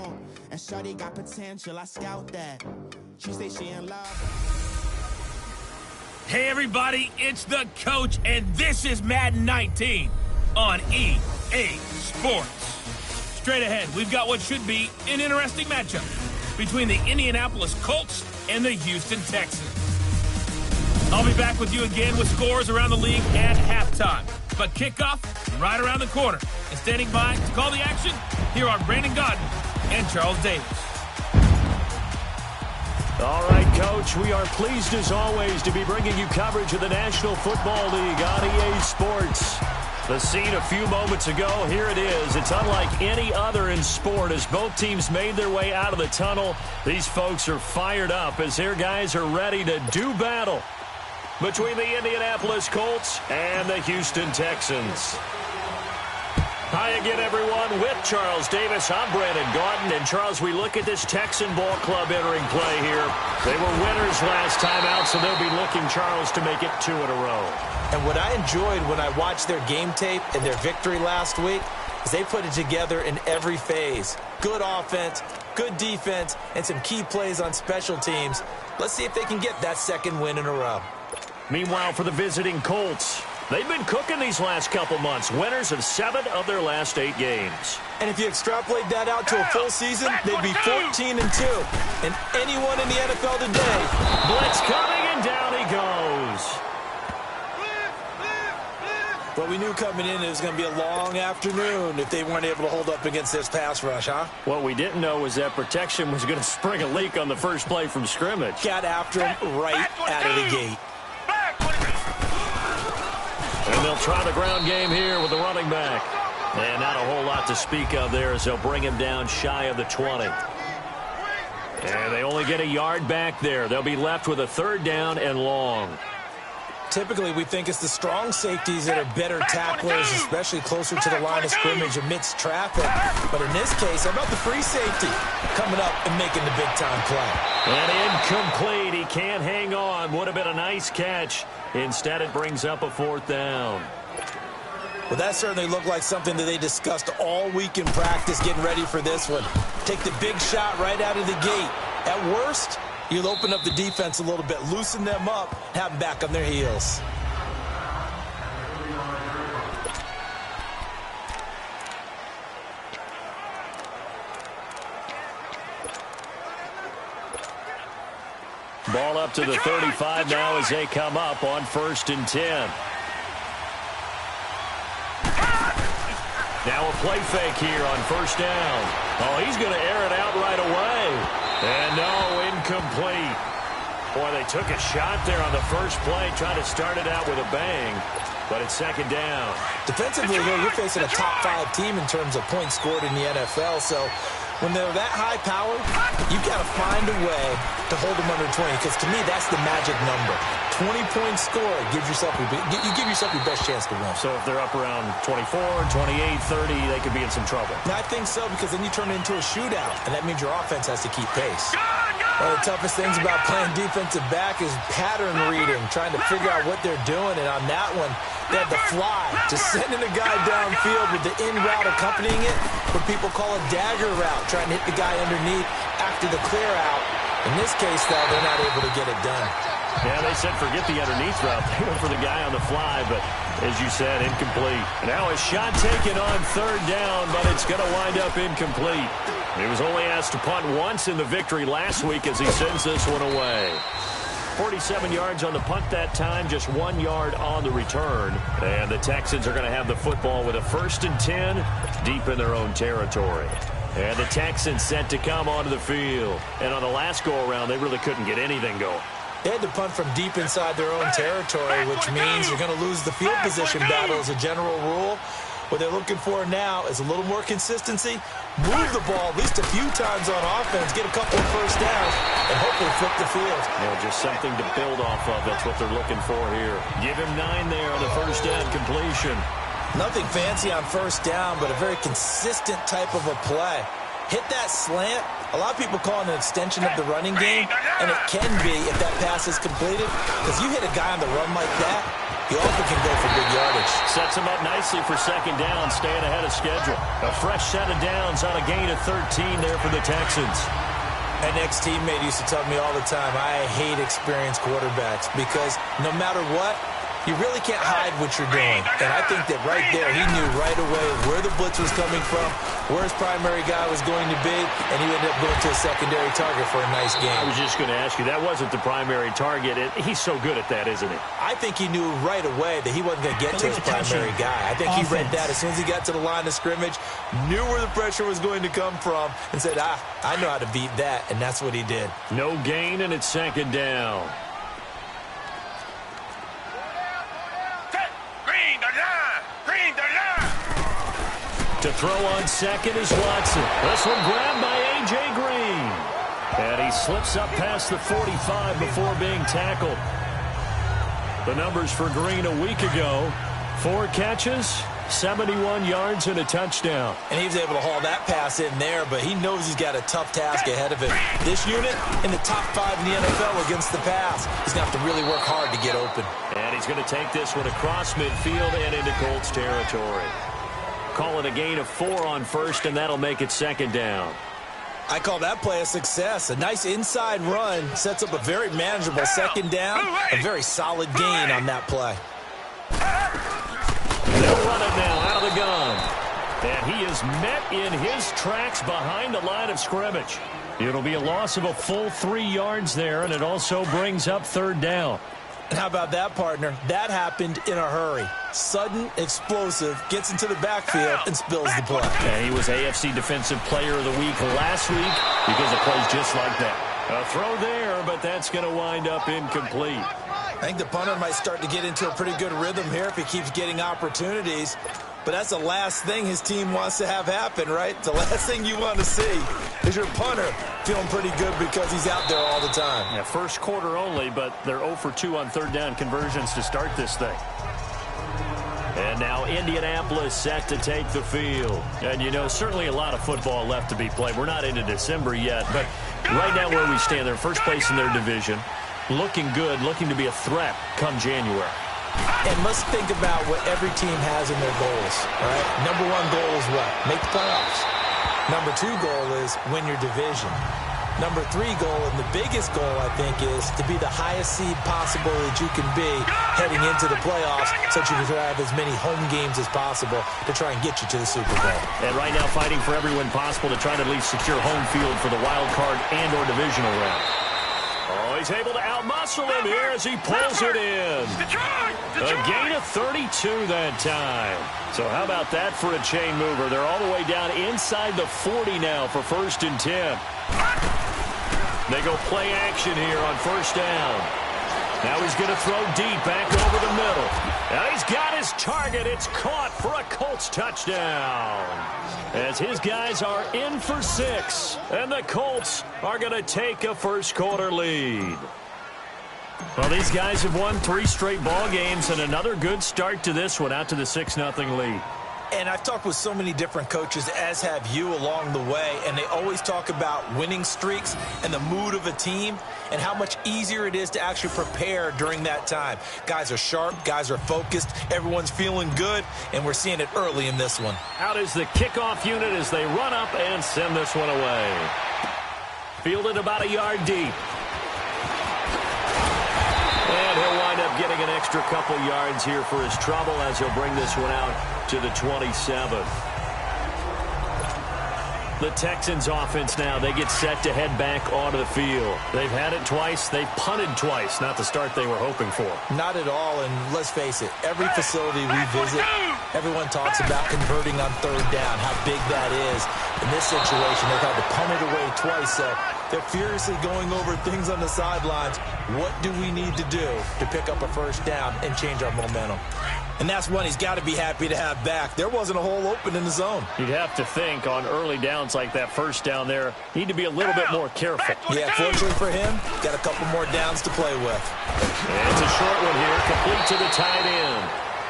on. And shawty got potential, I scout that. She say she in love. Hey everybody, it's the coach, and this is Madden 19 on EA Sports. Straight ahead, we've got what should be an interesting matchup between the Indianapolis Colts and the Houston Texans. I'll be back with you again with scores around the league at halftime. But kickoff right around the corner. And standing by to call the action, here are Brandon Godden and Charles Davis. All right, Coach, we are pleased as always to be bringing you coverage of the National Football League on EA Sports. The scene a few moments ago, here it is. It's unlike any other in sport as both teams made their way out of the tunnel. These folks are fired up as their guys are ready to do battle between the Indianapolis Colts and the Houston Texans. Hi again, everyone. With Charles Davis, I'm Brandon Gaudin. And, Charles, we look at this Texan ball club entering play here. They were winners last time out, so they'll be looking, Charles, to make it 2 in a row. And what I enjoyed when I watched their game tape and their victory last week is they put it together in every phase. Good offense, good defense, and some key plays on special teams. Let's see if they can get that second win in a row. Meanwhile, for the visiting Colts, they've been cooking these last couple months. Winners of 7 of their last 8 games. And if you extrapolate that out to a full season, they'd be 14-2. And anyone in the NFL today. Blitz coming, and down he goes. Well, we knew coming in it was going to be a long afternoon if they weren't able to hold up against this pass rush, huh? What we didn't know was that protection was going to spring a leak on the first play from scrimmage. Got after him right out of the gate. And they'll try the ground game here with the running back. And not a whole lot to speak of there as they'll bring him down shy of the 20. And they only get a yard back there. They'll be left with a 3rd down and long. Typically, we think it's the strong safeties that are better tacklers, especially closer to the line of scrimmage amidst traffic. But in this case, how about the free safety coming up and making the big-time play? And incomplete. He can't hang on. Would have been a nice catch. Instead, it brings up a 4th down. Well, that certainly looked like something that they discussed all week in practice getting ready for this one. Take the big shot right out of the gate. At worst, you'll open up the defense a little bit, loosen them up, have them back on their heels. Ball up to the 35 now as they come up on 1st and 10. Now a play fake here on 1st down. Oh, he's going to air it out right away. And no, incomplete. Boy, they took a shot there on the first play, trying to start it out with a bang, but it's 2nd down. Defensively here, you're facing a top 5 team in terms of points scored in the NFL, so when they're that high powered, you've got to find a way to hold them under 20, because to me, that's the magic number. 20 points scored, you give yourself your best chance to win. So if they're up around 24, 28, 30, they could be in some trouble. I think so, because then you turn it into a shootout, and that means your offense has to keep pace. One of the toughest things about playing defensive back is pattern reading, trying to figure out what they're doing, and on that one, they had the fly, just sending a guy downfield with the in route accompanying it, what people call a dagger route, trying to hit the guy underneath after the clear out. In this case, though, they're not able to get it done. Yeah, they said forget the underneath route. They went for the guy on the fly, but as you said, incomplete. Now a shot taken on 3rd down, but it's going to wind up incomplete. He was only asked to punt once in the victory last week as he sends this one away. 47 yards on the punt that time, just 1 yard on the return. And the Texans are going to have the football with a 1st and 10 deep in their own territory. And the Texans set to come onto the field. And on the last go-around, they really couldn't get anything going. They had to punt from deep inside their own territory, which means you're going to lose the field position battle as a general rule. What they're looking for now is a little more consistency, move the ball at least a few times on offense, get a couple of 1st downs, and hopefully flip the field. Yeah, just something to build off of. That's what they're looking for here. Give him 9 there on the 1st down completion. Nothing fancy on 1st down, but a very consistent type of a play. hit that slant. A lot of people call it an extension of the running game, and it can be if that pass is completed. Because you hit a guy on the run like that, he often can go for big yardage. Sets him up nicely for second down, staying ahead of schedule. A fresh set of downs on a gain of 13 there for the Texans. An ex-teammate used to tell me all the time, I hate experienced quarterbacks because no matter what, you really can't hide what you're doing. And I think that right there, he knew right away where the blitz was coming from, where his primary guy was going to be, and he ended up going to a secondary target for a nice game. I was just going to ask you, that wasn't the primary target. He's so good at that, isn't he? I think he knew right away that he wasn't going to get to his primary guy. I think he read that as soon as he got to the line of scrimmage, knew where the pressure was going to come from, and said, I know how to beat that, and that's what he did. No gain, and it's second down. To throw on second is Watson. This one grabbed by A.J. Green. And he slips up past the 45 before being tackled. The numbers for Green a week ago: 4 catches, 71 yards, and a touchdown. And he was able to haul that pass in there, but he knows he's got a tough task ahead of him. This unit in the top 5 in the NFL against the pass. He's going to have to really work hard to get open. And he's going to take this one across midfield and into Colts territory. Call it a gain of 4 on first, and that'll make it second down. I call that play a success. A nice inside run sets up a very manageable second down. A very solid gain on that play. They'll run it now out of the gun. And he is met in his tracks behind the line of scrimmage. It'll be a loss of a full 3 yards there, and it also brings up third down. And how about that, partner? That happened in a hurry. Sudden, explosive, gets into the backfield and spills the play. And he was AFC Defensive Player of the Week last week because of plays just like that. A throw there, but that's going to wind up incomplete. I think the punter might start to get into a pretty good rhythm here if he keeps getting opportunities. But that's the last thing his team wants to have happen, right? The last thing you want to see is your punter feeling pretty good because he's out there all the time. Yeah, first quarter only, but they're 0 for 2 on third down conversions to start this thing. And now Indianapolis set to take the field. And, you know, certainly a lot of football left to be played. We're not into December yet, but right now where we stand, they're first place in their division. Looking good, looking to be a threat come January. And let's think about what every team has in their goals, all right? Number 1 goal is what? Make the playoffs. Number 2 goal is win your division. Number 3 goal, and the biggest goal, I think, is to be the highest seed possible that you can be heading into the playoffs so that you can have as many home games as possible to try and get you to the Super Bowl. And right now fighting for every win possible to try to at least secure home field for the wild card and or divisional round. Oh, he's able to outmuscle him here as he pulls it in. A gain of 32 that time. So how about that for a chain mover? They're all the way down inside the 40 now for 1st and 10. They go play action here on first down. Now he's going to throw deep back over the middle. Now he's got his target. It's caught for a Colts touchdown. As his guys are in for 6. And the Colts are going to take a first quarter lead. Well, these guys have won 3 straight ball games and another good start to this one out to the 6-0 lead. And I've talked with so many different coaches, as have you, along the way, and they always talk about winning streaks and the mood of a team and how much easier it is to actually prepare during that time. Guys are sharp, guys are focused, everyone's feeling good, and we're seeing it early in this one. Out is the kickoff unit as they run up and send this one away. Fielded about a yard deep. And he'll wind up getting an extra couple yards here for his trouble as he'll bring this one out to the 27. The Texans offense now, they get set to head back onto the field. They've had it twice. They've punted twice. Not the start they were hoping for. Not at all, and let's face it, every facility we visit, everyone talks about converting on third down, how big that is. In this situation, they've had to punt it away twice, so they're furiously going over things on the sidelines. What do we need to do to pick up a first down and change our momentum? And that's one he's got to be happy to have back. There wasn't a hole open in the zone. You'd have to think on early downs like that first down there, need to be a little bit more careful. Yeah, fortunately for him, got a couple more downs to play with. And it's a short one here, complete to the tight end.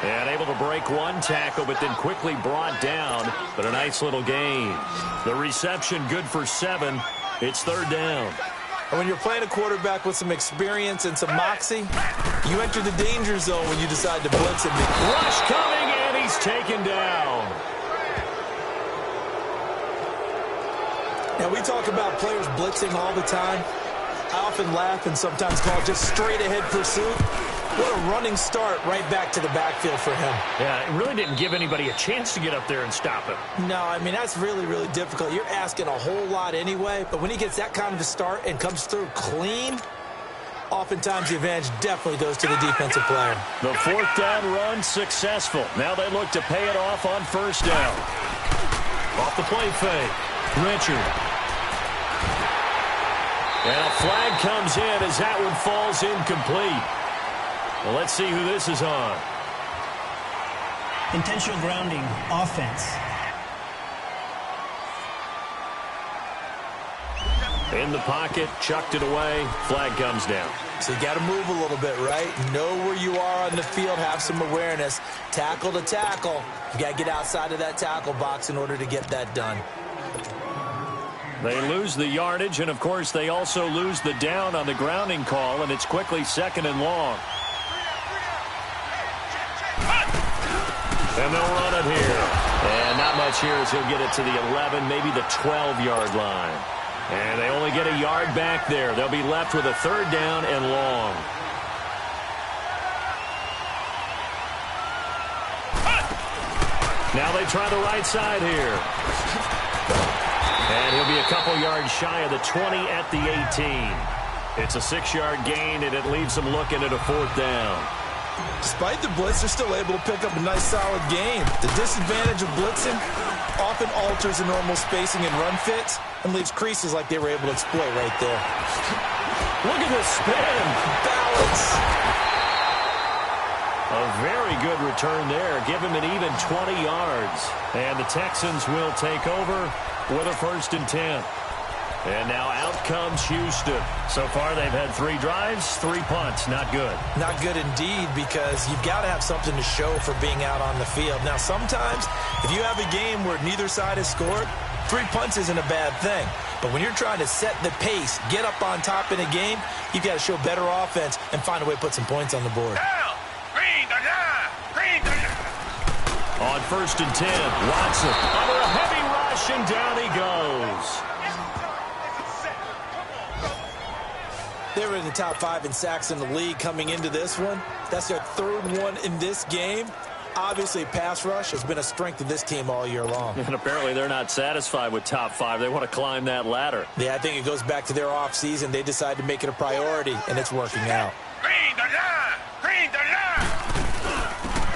And able to break one tackle, but then quickly brought down. But a nice little gain. The reception good for 7. It's 3rd down. And when you're playing a quarterback with some experience and some moxie, you enter the danger zone when you decide to blitz him. Rush coming, and he's taken down. Now, we talk about players blitzing all the time. I often laugh and sometimes call it just straight-ahead pursuit. What a running start right back to the backfield for him. Yeah, it really didn't give anybody a chance to get up there and stop him. No, I mean, that's really, really difficult. You're asking a whole lot anyway, but when he gets that kind of a start and comes through clean, oftentimes the advantage definitely goes to the defensive player. The 4th down run successful. Now they look to pay it off on 1st down. Off the play fake. Richard. And a flag comes in as that one falls incomplete. Well, let's see who this is on. Intentional grounding, offense. In the pocket, chucked it away, flag comes down. So you got to move a little bit, right? Know where you are on the field, have some awareness. Tackle to tackle. You got to get outside of that tackle box in order to get that done. They lose the yardage, and of course they also lose the down on the grounding call, and it's quickly 2nd and long. And they'll run it here. And not much here as he'll get it to the 11, maybe the 12-yard line. And they only get a yard back there. They'll be left with a 3rd down and long. Now they try the right side here. And he'll be a couple yards shy of the 20 at the 18. It's a 6-yard gain, and it leaves them looking at a 4th down. Despite the blitz, they're still able to pick up a nice, solid game. The disadvantage of blitzing often alters the normal spacing and run fits and leaves creases like they were able to exploit right there. Look at this spin. Balance. A very good return there. Give him an even 20 yards. And the Texans will take over with a 1st and 10. And now out comes Houston. So far they've had 3 drives, 3 punts. Not good. Not good indeed, because you've got to have something to show for being out on the field. Now sometimes if you have a game where neither side has scored, 3 punts isn't a bad thing. But when you're trying to set the pace, get up on top in a game, you've got to show better offense and find a way to put some points on the board. On 1st and 10, Watson under a heavy rush, and down he goes. They were in the top 5 in sacks in the league coming into this one. That's their 3rd one in this game. Obviously, pass rush has been a strength of this team all year long. And apparently they're not satisfied with top 5. They want to climb that ladder. Yeah, I think it goes back to their offseason. They decided to make it a priority, and it's working out.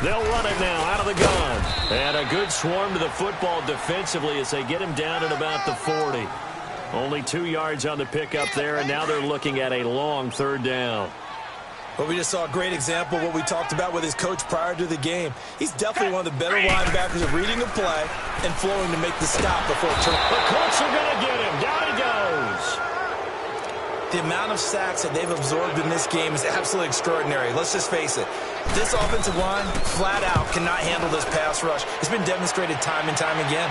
They'll run it now out of the gun. And a good swarm to the football defensively as they get him down at about the 40. Only 2 yards on the pickup there, and now they're looking at a long 3rd down. Well, we just saw a great example of what we talked about with his coach prior to the game. He's definitely one of the better linebackers of reading a play and flowing to make the stop before it turns. The Colts are going to get him. Down he goes. The amount of sacks that they've absorbed in this game is absolutely extraordinary. Let's just face it. This offensive line, flat out, cannot handle this pass rush. It's been demonstrated time and time again.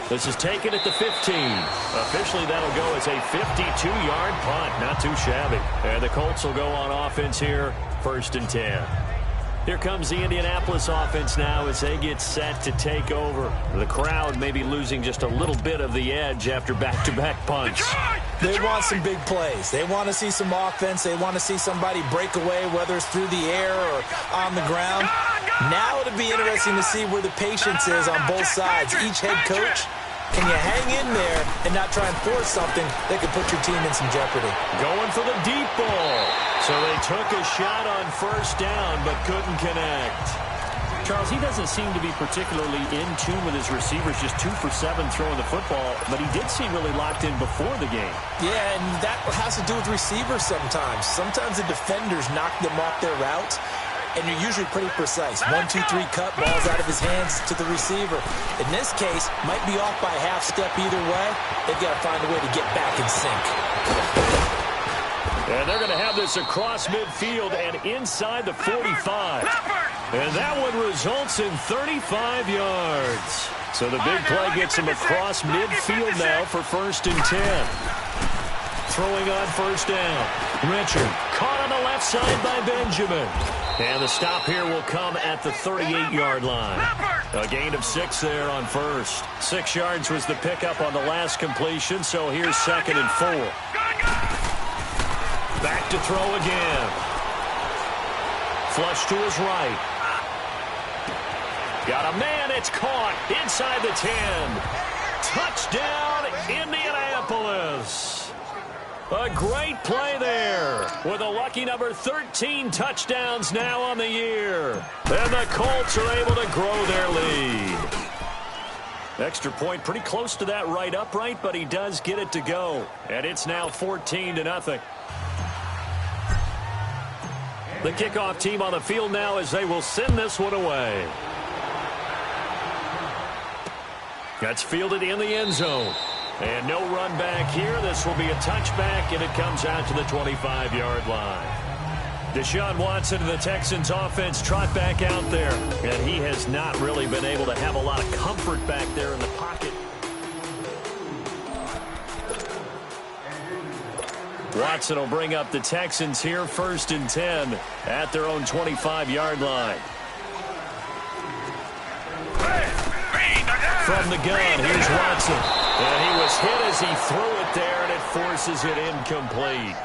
This is taken at the 15. Officially, that'll go as a 52-yard punt. Not too shabby. And the Colts will go on offense here, 1st and 10. Here comes the Indianapolis offense now as they get set to take over. The crowd may be losing just a little bit of the edge after back-to-back punts. They want some big plays. They want to see some offense. They want to see somebody break away, whether it's through the air or on the ground. Now it'll be interesting to see where the patience is on both sides. Each head coach, can you hang in there and not try and force something that could put your team in some jeopardy? Going for the deep ball. So they took a shot on 1st down but couldn't connect. Charles, he doesn't seem to be particularly in tune with his receivers, just 2 for 7 throwing the football, but he did seem really locked in before the game. Yeah, and that has to do with receivers sometimes. Sometimes the defenders knock them off their routes, and you're usually pretty precise. 1, 2, 3 cut, balls out of his hands to the receiver. In this case, might be off by a half step either way. They've got to find a way to get back in sync. And they're going to have this across midfield and inside the 45. And that one results in 35 yards. So the big play gets him across midfield now for 1st and 10. Throwing on 1st down. Richard caught on the left side by Benjamin. And the stop here will come at the 38-yard line. A gain of 6 there on 1st. 6 yards was the pickup on the last completion, so here's 2nd and 4. Back to throw again. Flush to his right. Got a man, it's caught inside the 10. Touchdown, Indianapolis. A great play there with a lucky number 13 touchdowns now on the year. And the Colts are able to grow their lead. Extra point pretty close to that right upright, but he does get it to go. And it's now 14-0. The kickoff team on the field now as they will send this one away. That's fielded in the end zone. And no run back here. This will be a touchback, and it comes out to the 25-yard line. Deshaun Watson and the Texans offense trot back out there. And he has not really been able to have a lot of comfort back there in the pocket. Watson will bring up the Texans here 1st and 10 at their own 25-yard line. From the gun, here's Watson. And he was hit as he threw it there, and it forces it incomplete.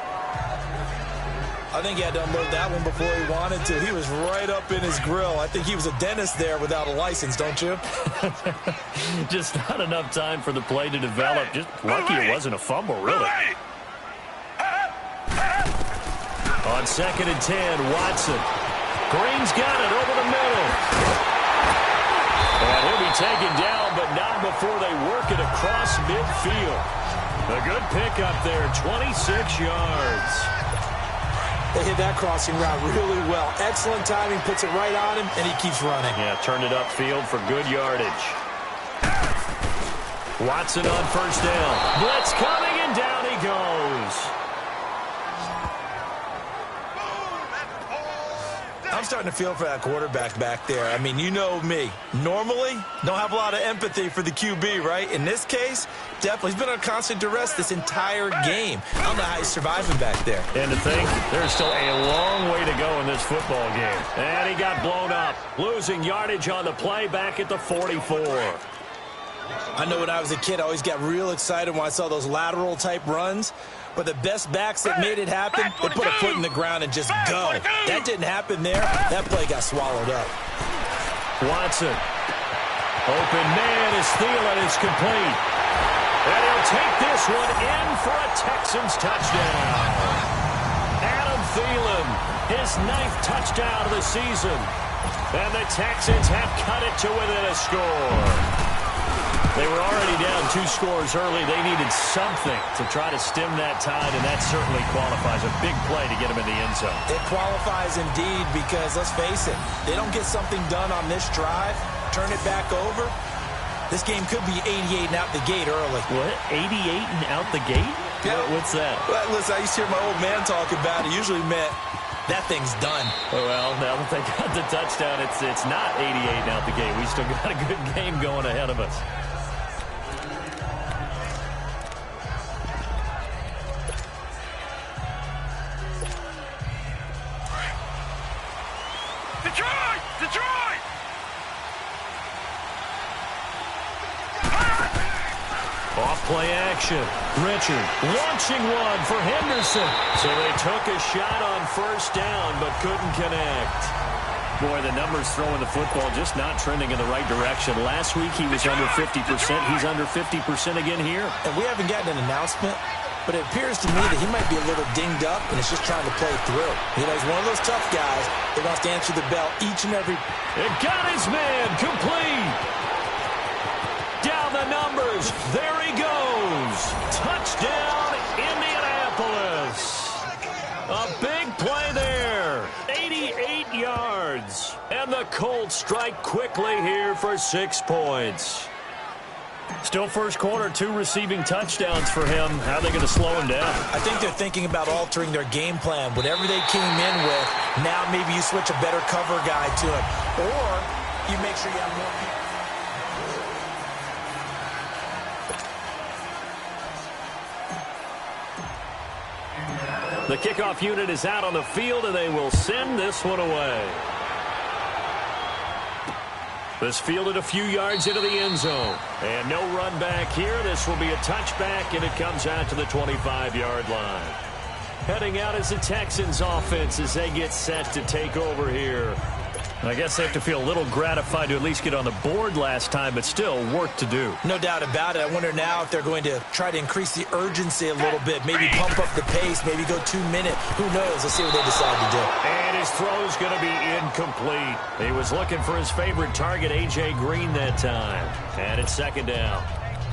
I think he had to unload that one before he wanted to. He was right up in his grill. I think he was a dentist there without a license, don't you? Just not enough time for the play to develop. Just lucky it wasn't a fumble, really. On 2nd and 10, Watson. Green's got it over the middle. And he'll be taken down, but not before they work it across midfield. A good pickup there, 26 yards. They hit that crossing route really well. Excellent timing, puts it right on him, and he keeps running. Yeah, turned it upfield for good yardage. Watson on 1st down. Blitz coming, and down he goes. I'm starting to feel for that quarterback back there. I mean, you know me. Normally, don't have a lot of empathy for the QB, right? In this case, definitely. He's been on constant duress this entire game. I don't know how he's surviving back there. And to think, there's still a long way to go in this football game. And he got blown up, losing yardage on the play back at the 44. I know when I was a kid, I always got real excited when I saw those lateral-type runs. But the best backs that made it happen, they put a foot in the ground and just go. That didn't happen there. That play got swallowed up. Watson. Open man is Thielen. It's complete. And he'll take this one in for a Texans touchdown. Adam Thielen, his 9th touchdown of the season. And the Texans have cut it to within a score. They were already down 2 scores early. They needed something to try to stem that tide, and that certainly qualifies. A big play to get them in the end zone. It qualifies indeed because, let's face it, they don't get something done on this drive, turn it back over, this game could be 88 and out the gate early. What? 88 and out the gate? Yeah. What's that? Well, listen, I used to hear my old man talk about it. Usually meant that thing's done. Well, now that they got the touchdown, it's not 88 and out the gate. We still got a good game going ahead of us. Detroit! Off play action. Richard launching one for Henderson. So they took a shot on 1st down but couldn't connect. Boy, the numbers throwing the football just not trending in the right direction. Last week he was under 50%. He's under 50% again here. And we haven't gotten an announcement, but it appears to me that he might be a little dinged up and is just trying to play through. You know, he's one of those tough guys that wants to answer the bell each and every... It got his man complete. Down the numbers. There he goes. Touchdown, Indianapolis. A big play there. 88 yards. And the Colts strike quickly here for 6 points. Still first quarter, 2 receiving touchdowns for him. How are they going to slow him down? I think they're thinking about altering their game plan. Whatever they came in with, now maybe you switch a better cover guy to him. Or you make sure you have more people. The kickoff unit is out on the field, and they will send this one away. This fielded a few yards into the end zone. And no run back here. This will be a touchback, and it comes out to the 25-yard line. Heading out is the Texans offense as they get set to take over here. I guess they have to feel a little gratified to at least get on the board last time, but still work to do. No doubt about it. I wonder now if they're going to try to increase the urgency a little bit, maybe pump up the pace, maybe go 2-minute. Who knows? Let's see what they decide to do. And his throw's going to be incomplete. He was looking for his favorite target, A.J. Green, that time. And it's second down.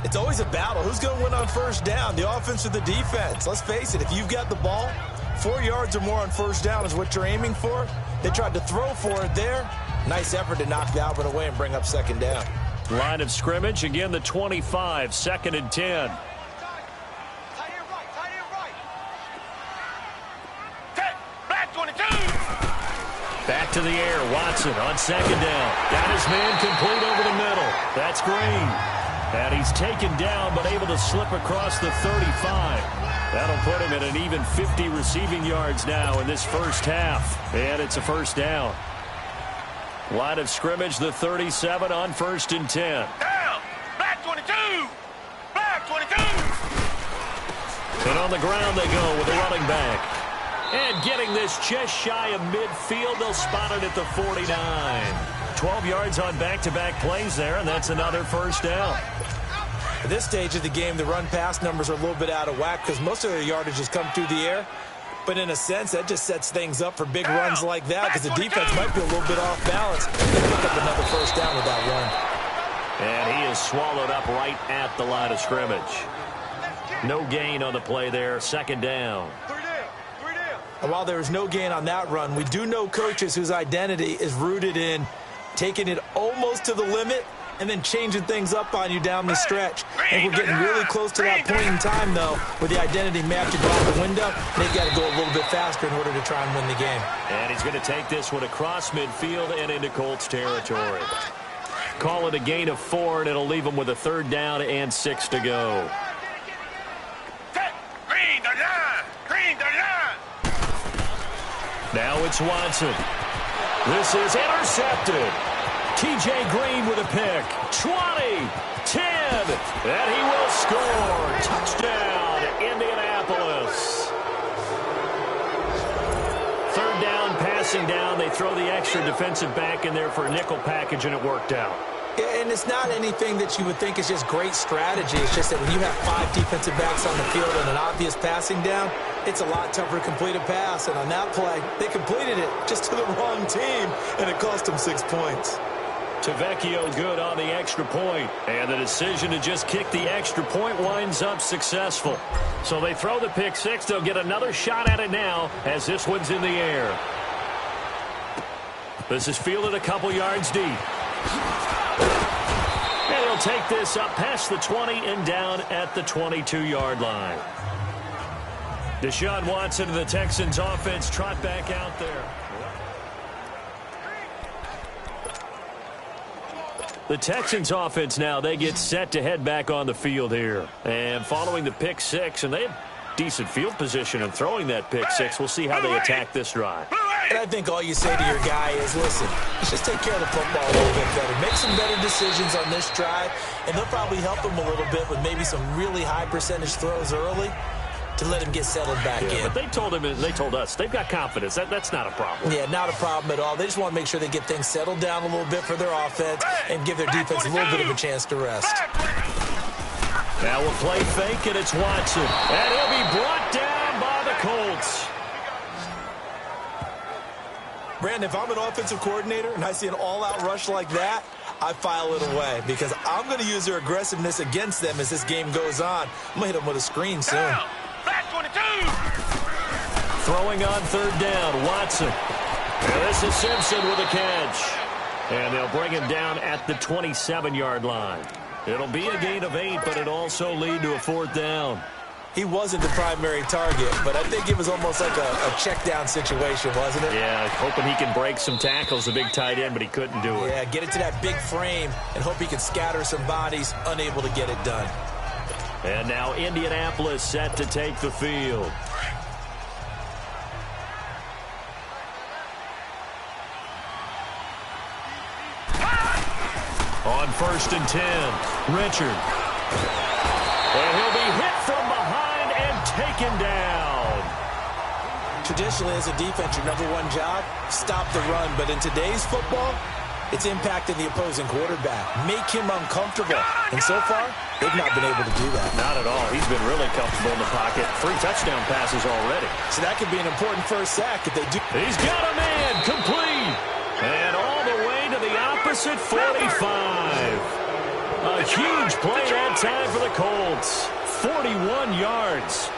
It's always a battle. Who's going to win on first down, the offense or the defense? Let's face it, if you've got the ball, 4 yards or more on first down is what you're aiming for. They tried to throw for it there. Nice effort to knock that one away and bring up second down. Line of scrimmage, again the 25, 2nd and 10. Back to the air, Watson on second down. Got his man complete over the middle. That's Green. And he's taken down but able to slip across the 35. That'll put him at an even 50 receiving yards now in this first half. And it's a first down. Line of scrimmage, the 37 on 1st and 10. Down! Back 22! Back 22! And on the ground they go with the running back. And getting this just shy of midfield, they'll spot it at the 49. 12 yards on back-to-back plays there, and that's another first down. At this stage of the game, the run-pass numbers are a little bit out of whack because most of their yardage has come through the air. But in a sense, that just sets things up for big runs like that because the defense might be a little bit off balance. They pick up another first down with that run. And he is swallowed up right at the line of scrimmage. No gain on the play there, second down. And while there is no gain on that run, we do know coaches whose identity is rooted in taking it almost to the limit and then changing things up on you down the stretch. And we're getting really close to that point in time, though, where the identity map to go out the window. They've got to go a little bit faster in order to try and win the game. And he's going to take this one across midfield and into Colts territory. Call it a gain of 4, and it'll leave him with a 3rd down and 6 to go. Now it's Watson. This is intercepted. T.J. Green with a pick. 20, 10, and he will score. Touchdown, Indianapolis. 3rd down, passing down. They throw the extra defensive back in there for a nickel package, and it worked out. And it's not anything that you would think is just great strategy. It's just that when you have 5 defensive backs on the field and an obvious passing down, it's a lot tougher to complete a pass. And on that play, they completed it just to the wrong team, and it cost them 6 points. Tavecchio good on the extra point. And the decision to just kick the extra point winds up successful. So they throw the pick 6. They'll get another shot at it now as this one's in the air. This is fielded a couple yards deep. And he'll take this up past the 20 and down at the 22-yard line. Deshaun Watson and the Texans offense trot back out there. The Texans offense now, they get set to head back on the field here. And following the pick 6, and they have decent field position in throwing that pick 6. We'll see how they attack this drive. And I think all you say to your guy is, listen, let's just take care of the football a little bit better. Make some better decisions on this drive, and they'll probably help him a little bit with maybe some really high percentage throws early to let him get settled back in. But they told us, they've got confidence. That's not a problem. Yeah, not a problem at all. They just want to make sure they get things settled down a little bit for their offense and give their defense a little bit of a chance to rest. Now we'll play fake, and it's Watson. And he'll be brought down by the Colts. Brandon, if I'm an offensive coordinator and I see an all-out rush like that, I file it away because I'm going to use their aggressiveness against them as this game goes on. I'm going to hit them with a screen soon. Back 22! Throwing on 3rd down, Watson. And this is Simpson with a catch. And they'll bring him down at the 27-yard line. It'll be a gain of 8, but it also lead to a 4th down. He wasn't the primary target, but I think it was almost like a check down situation, wasn't it? Yeah, hoping he can break some tackles, a big tight end, but he couldn't do it. Yeah, get it to that big frame and hope he can scatter some bodies, unable to get it done. And now Indianapolis set to take the field. On 1st and 10, Richard. And he'll be hit from behind and taken down. Traditionally, as a defense, your #1 job, stop the run. But in today's football, it's impacting the opposing quarterback. Make him uncomfortable. And so far, they've not been able to do that. Not at all. He's been really comfortable in the pocket. 3 touchdown passes already. So that could be an important first sack if they do. He's got a man complete. And all the way to the opposite 45. A huge play that time for the Colts. 41 yards.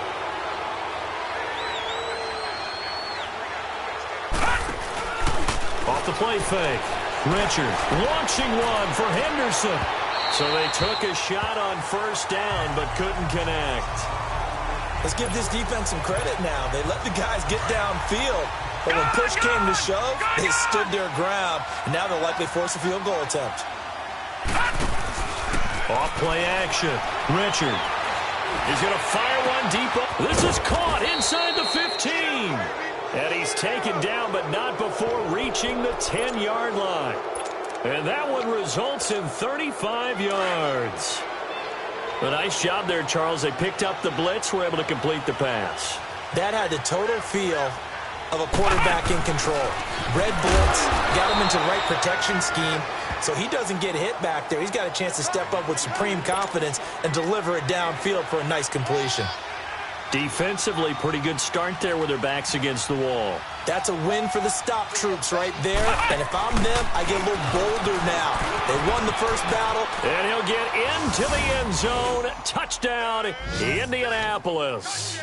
Off the play fake. Richard launching one for Henderson. So they took a shot on 1st down but couldn't connect. Let's give this defense some credit now. They let the guys get downfield. But when push came to shove, they stood their ground. And now they'll likely force a field goal attempt. Off play action. Richard. He's going to fire one deep. This is caught inside the 15. And he's taken down, but not before reaching the 10-yard line. And that one results in 35 yards. A nice job there, Charles. They picked up the blitz, were able to complete the pass. That had the total feel of a quarterback in control. Red blitz, got him into the right protection scheme, so he doesn't get hit back there. He's got a chance to step up with supreme confidence and deliver it downfield for a nice completion. Defensively, pretty good start there with their backs against the wall. That's a win for the stop troops right there. And if I'm them, I get a little bolder now. They won the first battle. And he'll get into the end zone. Touchdown, Indianapolis.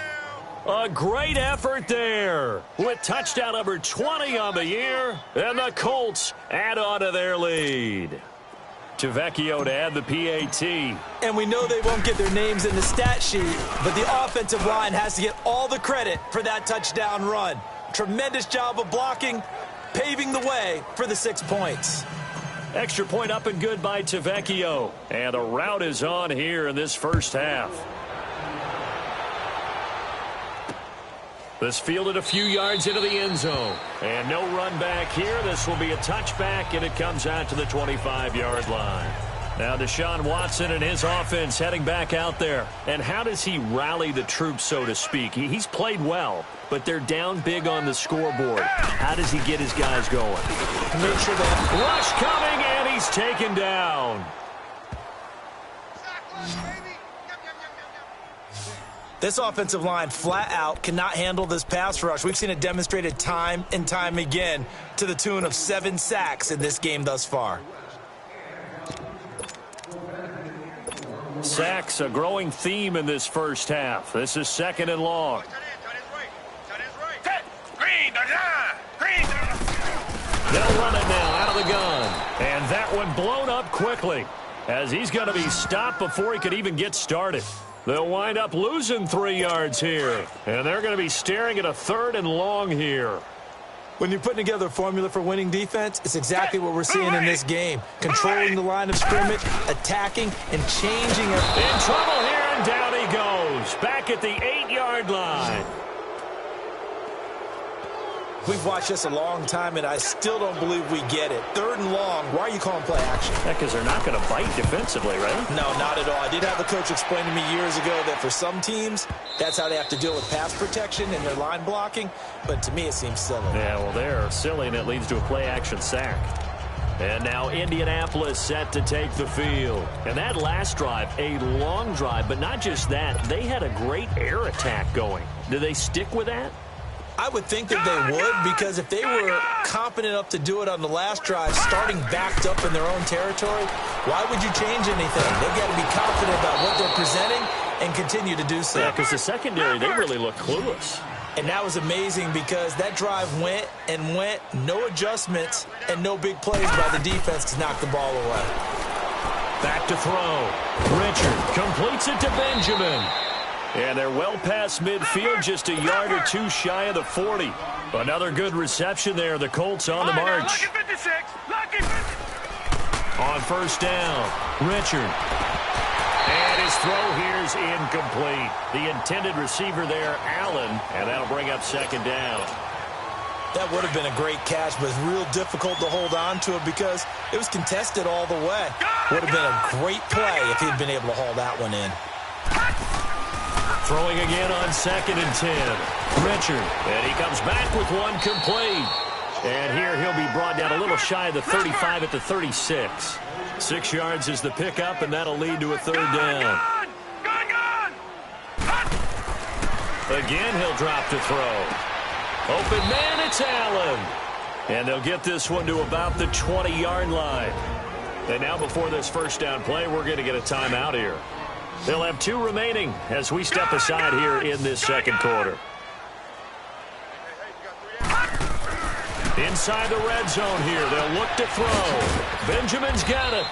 A great effort there with touchdown number 20 on the year. And the Colts add on to their lead. Tavecchio to add the PAT. And we know they won't get their names in the stat sheet, but the offensive line has to get all the credit for that touchdown run. Tremendous job of blocking, paving the way for the 6 points. Extra point up and good by Tavecchio. And a rout is on here in this first half. This fielded a few yards into the end zone. And no run back here. This will be a touchback, and it comes out to the 25-yard line. Now Deshaun Watson and his offense heading back out there. And how does he rally the troops, so to speak? He's played well, but they're down big on the scoreboard. How does he get his guys going? Make sure that rush coming, and he's taken down. This offensive line flat out cannot handle this pass rush. We've seen it demonstrated time and time again to the tune of 7 sacks in this game thus far. Sacks, a growing theme in this first half. This is 2nd and long. They'll run it now out of the gun. And that one blown up quickly as he's going to be stopped before he could even get started. They'll wind up losing 3 yards here. And they're going to be staring at a 3rd and long here. When you're putting together a formula for winning defense, it's exactly what we're seeing in this game. Controlling the line of scrimmage, attacking, and changing it. In trouble here, and down he goes. Back at the 8-yard line. We've watched this a long time, and I still don't believe we get it. 3rd and long, why are you calling play action? Because they're not going to bite defensively, right? No, not at all. I did have a coach explain to me years ago that for some teams, that's how they have to deal with pass protection and their line blocking. But to me, it seems silly. Yeah, well, they're silly, and it leads to a play-action sack. And now Indianapolis set to take the field. And that last drive, a long drive, but not just that. They had a great air attack going. Do they stick with that? I would think that they would, because if they were confident enough to do it on the last drive, starting backed up in their own territory, why would you change anything? They've got to be confident about what they're presenting and continue to do so. Yeah, because the secondary, they really look clueless. And that was amazing because that drive went and went, no adjustments, and no big plays by the defense to knock the ball away. Back to throw. Richard completes it to Benjamin. And they're well past midfield, just a yard or two shy of the 40. Another good reception there. The Colts on the march. On first down, Richard. And his throw here is incomplete. The intended receiver there, Allen, and that'll bring up second down. That would have been a great catch, but it's real difficult to hold on to it because it was contested all the way. Would have been a great play if he'd been able to haul that one in. Throwing again on 2nd and 10. Richard, and he comes back with one complete. And here he'll be brought down a little shy of the 35 at the 36. 6 yards is the pickup, and that'll lead to a third down. Again, he'll drop to throw. Open man, it's Allen. And they'll get this one to about the 20-yard line. And now before this first down play, we're going to get a timeout here. They'll have 2 remaining as we step aside here in this second quarter. Inside the red zone here, they'll look to throw. Benjamin's got it.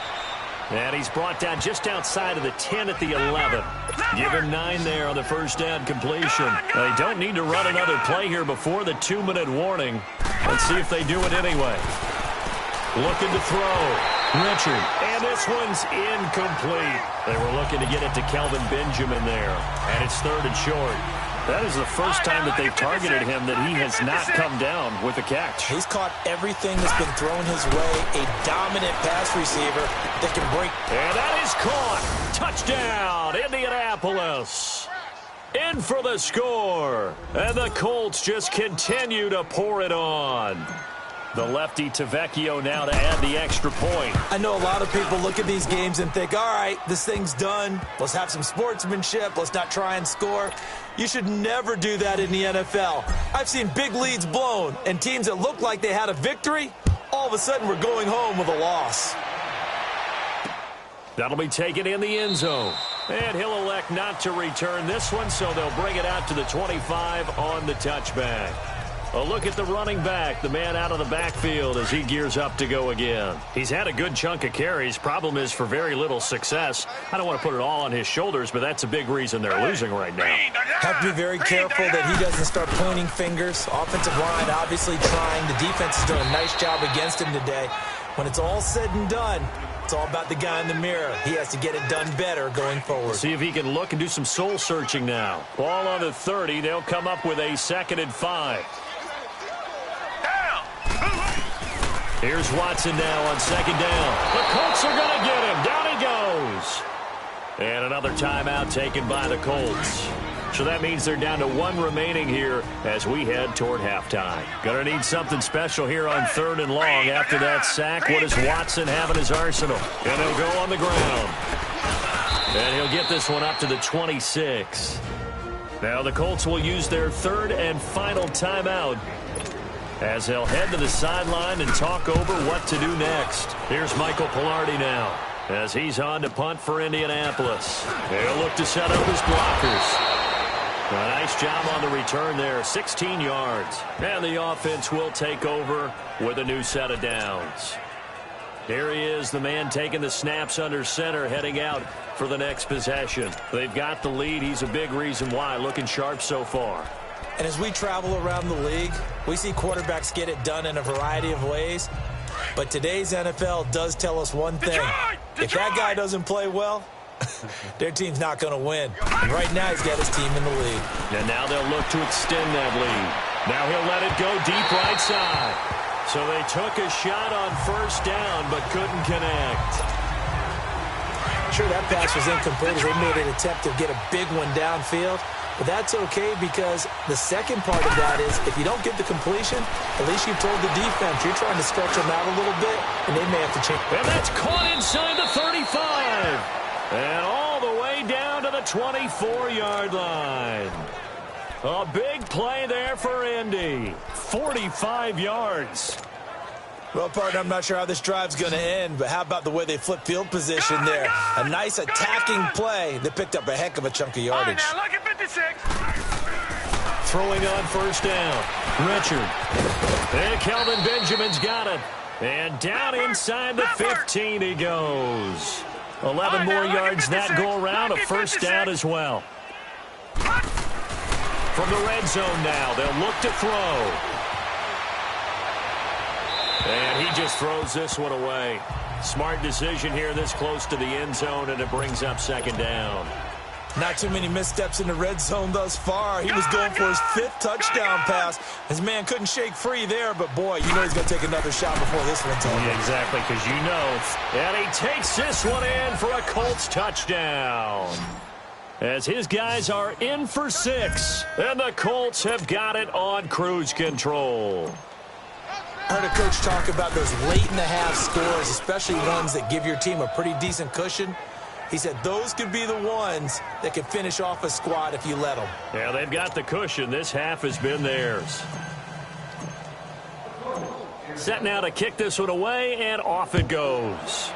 And he's brought down just outside of the 10 at the 11. Give him 9 there on the first down completion. They don't need to run another play here before the 2-minute warning. Let's see if they do it anyway. Looking to throw. Richard. And this one's incomplete. They were looking to get it to Kelvin Benjamin there. And it's 3rd and short. That is the first time that they've targeted him that he has not come down with a catch. He's caught everything that's been thrown his way. A dominant pass receiver that can break. And that is caught. Touchdown, Indianapolis. In for the score. And the Colts just continue to pour it on. The lefty Tavecchio now to add the extra point. I know a lot of people look at these games and think, all right, this thing's done. Let's have some sportsmanship. Let's not try and score. You should never do that in the NFL. I've seen big leads blown, and teams that looked like they had a victory, all of a sudden we're going home with a loss. That'll be taken in the end zone. And he'll elect not to return this one, so they'll bring it out to the 25 on the touchback. A look at the running back, the man out of the backfield as he gears up to go again. He's had a good chunk of carries. Problem is for very little success. I don't want to put it all on his shoulders, but that's a big reason they're losing right now. Have to be very careful that he doesn't start pointing fingers. Offensive line obviously trying. The defense is doing a nice job against him today. When it's all said and done, it's all about the guy in the mirror. He has to get it done better going forward. See if he can look and do some soul searching now. Ball on the 30. They'll come up with a 2nd and 5. Here's Watson now on 2nd down. The Colts are going to get him. Down he goes. And another timeout taken by the Colts. So that means they're down to 1 remaining here as we head toward halftime. Going to need something special here on 3rd and long. After that sack, what does Watson have in his arsenal? And he'll go on the ground. And he'll get this one up to the 26. Now the Colts will use their 3rd and final timeout as they'll head to the sideline and talk over what to do next. Here's Michael Pilardi now as he's on to punt for Indianapolis. They'll look to set up his blockers. A nice job on the return there, 16 yards. And the offense will take over with a new set of downs. Here he is, the man taking the snaps under center, heading out for the next possession. They've got the lead. He's a big reason why, looking sharp so far. And as we travel around the league, we see quarterbacks get it done in a variety of ways. But today's NFL does tell us one thing. If that guy doesn't play well, their team's not going to win. And right now, he's got his team in the lead. And now they'll look to extend that lead. Now he'll let it go deep right side. So they took a shot on first down, but couldn't connect. Sure, that pass was incomplete as they made an attempt to get a big one downfield. But that's okay because the second part of that is if you don't get the completion, at least you've told the defense you're trying to stretch them out a little bit, and they may have to change. And that's caught inside the 35. And all the way down to the 24-yard line. A big play there for Indy. 45 yards. Well, partner, I'm not sure how this drive's going to end, but how about the way they flip field position there? A nice attacking play that picked up a heck of a chunk of yardage. All right, now look at 56. Throwing on first down. Richard. And Kelvin Benjamin's got it. And down inside the 15 he goes. 11 more yards that go around, a first down as well. From the red zone now, they'll look to throw. And he just throws this one away. Smart decision here this close to the end zone, and it brings up second down. Not too many missteps in the red zone thus far. He was going for his 5th touchdown pass. His man couldn't shake free there, but boy, you know he's going to take another shot before this one's over. Yeah, exactly, because you know. And he takes this one in for a Colts touchdown. As his guys are in for 6, and the Colts have got it on cruise control. I heard a coach talk about those late-in-the-half scores, especially ones that give your team a pretty decent cushion. He said those could be the ones that can finish off a squad if you let them. Yeah, they've got the cushion. This half has been theirs. Set now to kick this one away, and off it goes.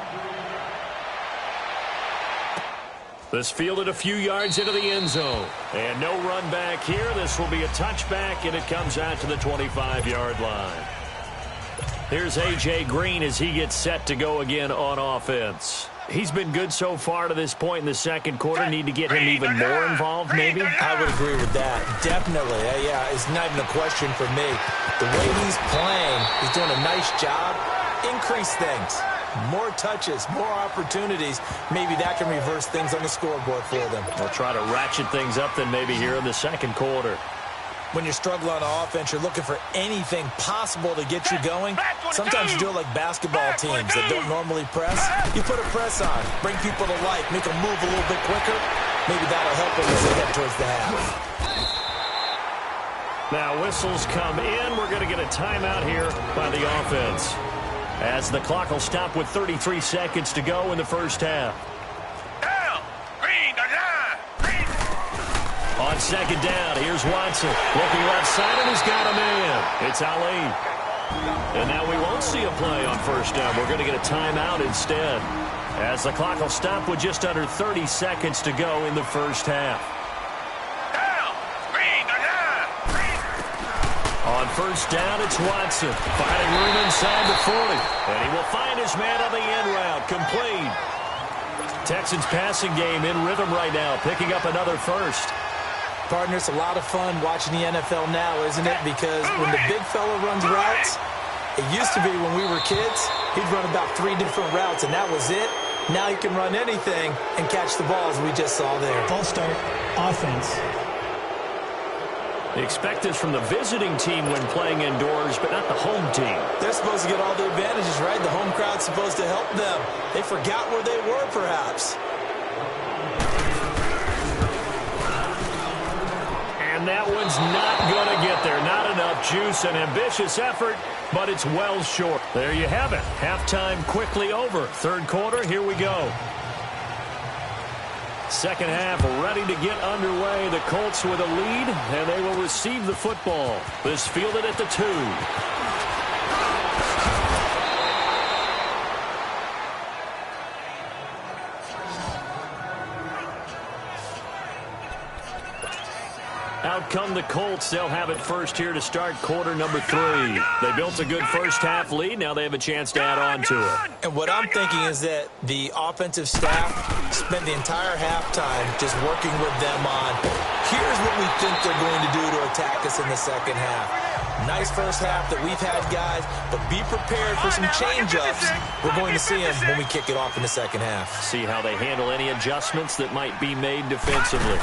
This fielded a few yards into the end zone. And no run back here. This will be a touchback, and it comes out to the 25-yard line. Here's A.J. Green as he gets set to go again on offense. He's been good so far to this point in the second quarter. Need to get him even more involved, maybe? I would agree with that. Definitely. Yeah, it's not even a question for me. The way he's playing, he's doing a nice job. Increase things. More touches, more opportunities. Maybe that can reverse things on the scoreboard for them. They'll try to ratchet things up then maybe here in the second quarter. When you're struggling on offense, you're looking for anything possible to get you going. Sometimes you do it like basketball teams that don't normally press. You put a press on, bring people to life, make them move a little bit quicker. Maybe that'll help them as they head towards the half. Now whistles come in. We're going to get a timeout here by the offense, as the clock will stop with 33 seconds to go in the first half. On second down, here's Watson. Looking left side, and he's got him in. It's Ali. And now we won't see a play on first down. We're going to get a timeout instead, as the clock will stop with just under 30 seconds to go in the first half. On first down, it's Watson. Finding room inside the 40. And he will find his man on the end route. Complete. Texans passing game in rhythm right now, picking up another first. Partner, it's a lot of fun watching the NFL now, isn't it? Because when the big fella runs routes, it used to be when we were kids, he'd run about 3 different routes, and that was it. Now he can run anything and catch the balls we just saw there. False start, offense. Expect this from the visiting team when playing indoors, but not the home team. They're supposed to get all the advantages, right? The home crowd's supposed to help them. They forgot where they were, perhaps. And that one's not going to get there. Not enough juice. An ambitious effort, but it's well short. There you have it. Halftime quickly over. Third quarter, here we go. Second half ready to get underway. The Colts with a lead, and they will receive the football. This fielded at the 2. Out come the Colts. They'll have it first here to start quarter number 3. They built a good first half lead. Now they have a chance to add on to it. And what I'm thinking is that the offensive staff spent the entire halftime just working with them on, here's what we think they're going to do to attack us in the second half. Nice first half that we've had, guys, but be prepared for some change-ups. We're going to see them when we kick it off in the second half. See how they handle any adjustments that might be made defensively.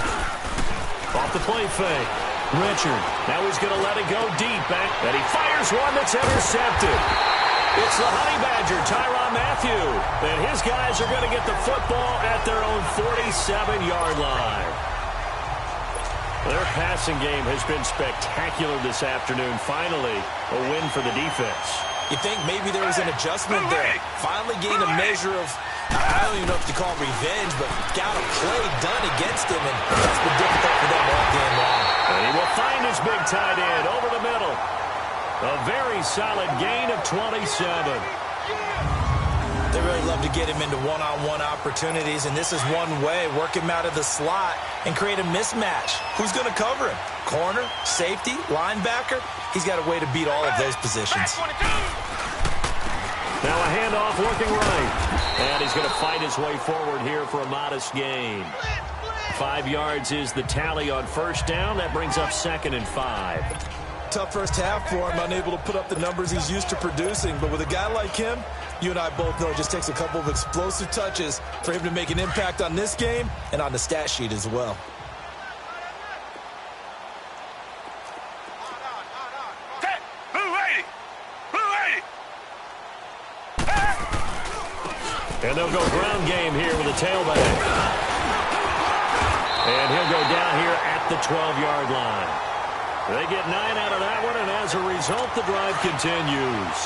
Off the play fake. Richard. Now he's going to let it go deep back. And he fires one that's intercepted. It's the Honey Badger, Tyrann Mathieu. And his guys are going to get the football at their own 47-yard line. Their passing game has been spectacular this afternoon. Finally, a win for the defense. You think maybe there was an adjustment there. Finally gained a measure of, I don't even know if you call it revenge, but got a play done against him, and that's been difficult for them all game long. And he will find his big tight end over the middle. A very solid gain of 27. They really love to get him into one-on-one opportunities, and this is one way. Work him out of the slot and create a mismatch. Who's going to cover him? Corner, safety, linebacker? He's got a way to beat all of those positions. Now a handoff working right. And he's going to fight his way forward here for a modest gain. 5 yards is the tally on first down. That brings up 2nd and 5. Tough first half for him, unable to put up the numbers he's used to producing. But with a guy like him, you and I both know it just takes a couple of explosive touches for him to make an impact on this game and on the stat sheet as well. And they'll go ground game here with a tailback. And he'll go down here at the 12-yard line. They get 9 out of that one, and as a result, the drive continues.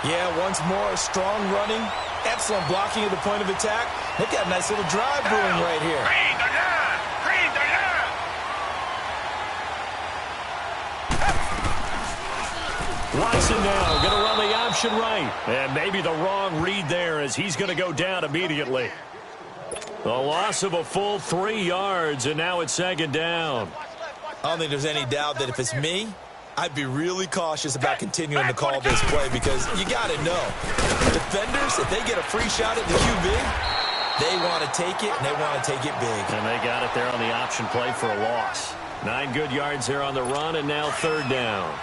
Yeah, once more, strong running, excellent blocking at the point of attack. They've got a nice little drive brewing right here. Watson now going to run the option right. And maybe the wrong read there as he's going to go down immediately. The loss of a full 3 yards, and now it's 2nd down. I don't think there's any doubt that if it's me, I'd be really cautious about continuing to call this play because you got to know, defenders, if they get a free shot at the QB, they want to take it, and they want to take it big. And they got it there on the option play for a loss. 9 good yards there on the run, and now 3rd down.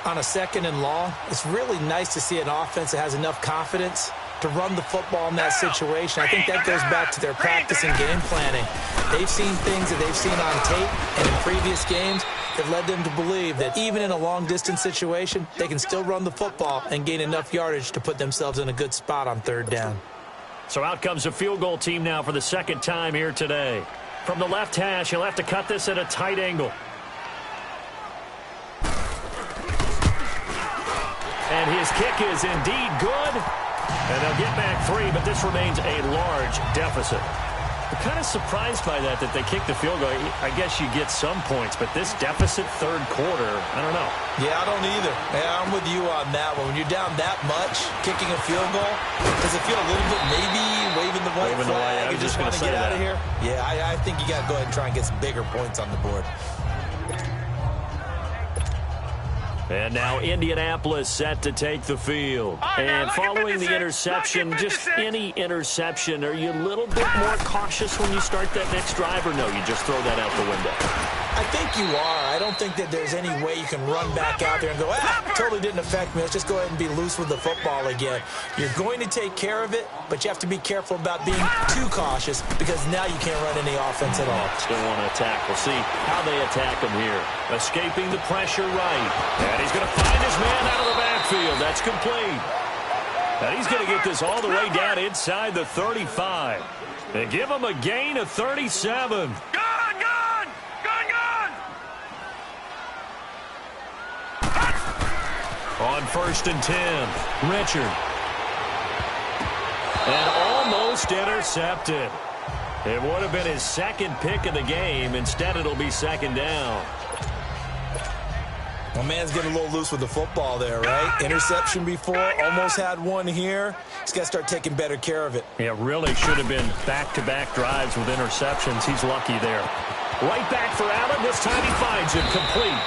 On a 2nd and long, it's really nice to see an offense that has enough confidence to run the football in that situation. I think that goes back to their practice and game planning. They've seen things that they've seen on tape and in previous games that led them to believe that even in a long-distance situation, they can still run the football and gain enough yardage to put themselves in a good spot on 3rd down. So out comes a field goal team now for the 2nd time here today. From the left hash, he'll have to cut this at a tight angle. And his kick is indeed good. And they'll get back 3, but this remains a large deficit. I'm kind of surprised by that they kicked the field goal. I guess you get some points, but this deficit 3rd quarter, I don't know. Yeah, I don't either. Yeah, I'm with you on that one. When you're down that much, kicking a field goal, does it feel a little bit maybe waving the white flag? You just want to get out of here? Yeah, I think you got to go ahead and try and get some bigger points on the board. And now Indianapolis set to take the field. And following the interception, just any interception, are you a little bit more cautious when you start that next drive, or no, you just throw that out the window? I think you are. I don't think that there's any way you can run back out there and go, totally didn't affect me. Let's just go ahead and be loose with the football again. You're going to take care of it, but you have to be careful about being too cautious because now you can't run any offense at all. Still want to attack. We'll see how they attack him here. Escaping the pressure right. And he's going to find his man out of the backfield. That's complete. And he's going to get this all the way down inside the 35. And give him a gain of 37. On 1st and 10, Richard. And almost intercepted. It would have been his 2nd pick of the game. Instead, it'll be 2nd down. Well, man's getting a little loose with the football there, right? Interception before, almost had one here. He's got to start taking better care of it. Yeah, really should have been back-to-back drives with interceptions. He's lucky there. Right back for Allen. This time he finds it complete.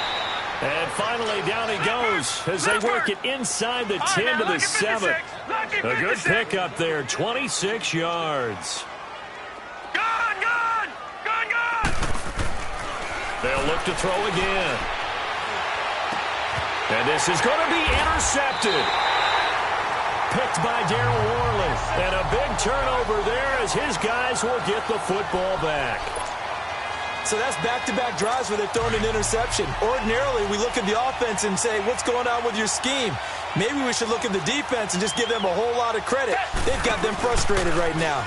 And finally, down he goes as they work it inside the 10 to the 7. A good pickup there, 26 yards. They'll look to throw again. And this is going to be intercepted. Picked by Darryl Worley. And a big turnover there as his guys will get the football back. So that's back-to-back drives where they're throwing an interception. Ordinarily, we look at the offense and say, what's going on with your scheme? Maybe we should look at the defense and just give them a whole lot of credit. They've got them frustrated right now.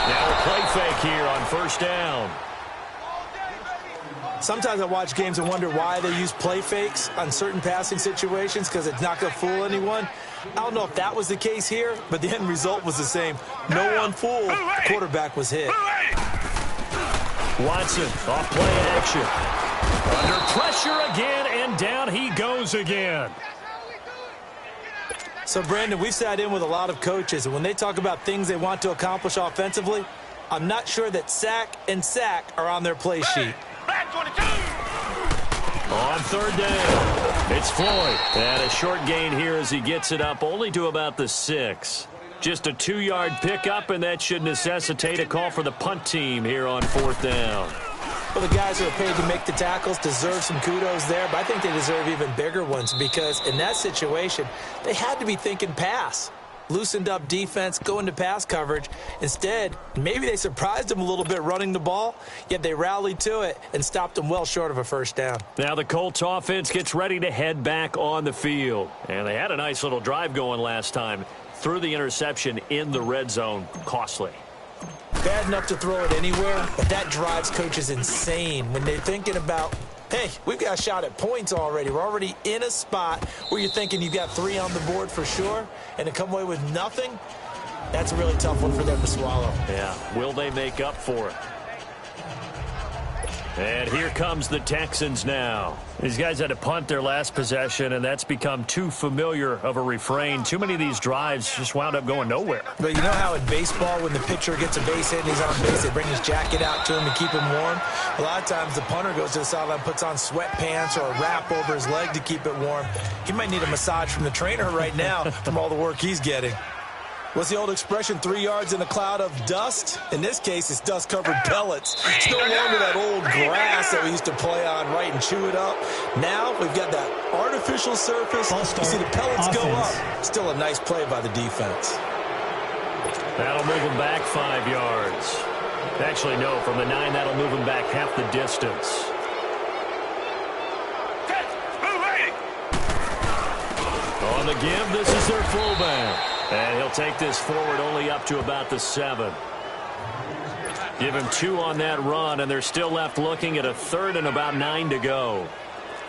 Now a play fake here on 1st down. Sometimes I watch games and wonder why they use play fakes on certain passing situations because it's not going to fool anyone. I don't know if that was the case here, but the end result was the same. No one fooled. The quarterback was hit. Watson, off play action. Under pressure again, and down he goes again. So, Brandon, we've sat in with a lot of coaches, and when they talk about things they want to accomplish offensively, I'm not sure that sack and sack are on their play sheet. On 3rd down, it's Floyd. And a short gain here as he gets it up only to about the 6. Just a 2-yard pickup, and that should necessitate a call for the punt team here on 4th down. Well, the guys who are paid to make the tackles deserve some kudos there, but I think they deserve even bigger ones because in that situation, they had to be thinking pass. Loosened up defense, go into pass coverage. Instead, maybe they surprised them a little bit running the ball, yet they rallied to it and stopped them well short of a first down. Now the Colts offense gets ready to head back on the field. And they had a nice little drive going last time. Threw the interception in the red zone. Costly. Bad enough to throw it anywhere, but that drives coaches insane when they're thinking about, hey, we've got a shot at points already. We're already in a spot where you're thinking you've got 3 on the board for sure, and to come away with nothing, that's a really tough one for them to swallow. Yeah, will they make up for it? And here comes the Texans now. These guys had to punt their last possession, and that's become too familiar of a refrain. Too many of these drives just wound up going nowhere. But you know how in baseball, when the pitcher gets a base hit and he's on base, they bring his jacket out to him to keep him warm? A lot of times the punter goes to the sideline, puts on sweatpants or a wrap over his leg to keep it warm. He might need a massage from the trainer right now from all the work he's getting. What's the old expression, 3 yards in a cloud of dust? In this case, it's dust-covered pellets. It's no longer that old grass that we used to play on, right, and chew it up. Now we've got that artificial surface. You see the pellets go up. Still a nice play by the defense. That'll move them back 5 yards. Actually, no, from the 9, that'll move them back half the distance. On the give, this is their fullback. And he'll take this forward only up to about the 7. Give him 2 on that run, and they're still left looking at a 3rd and about 9 to go.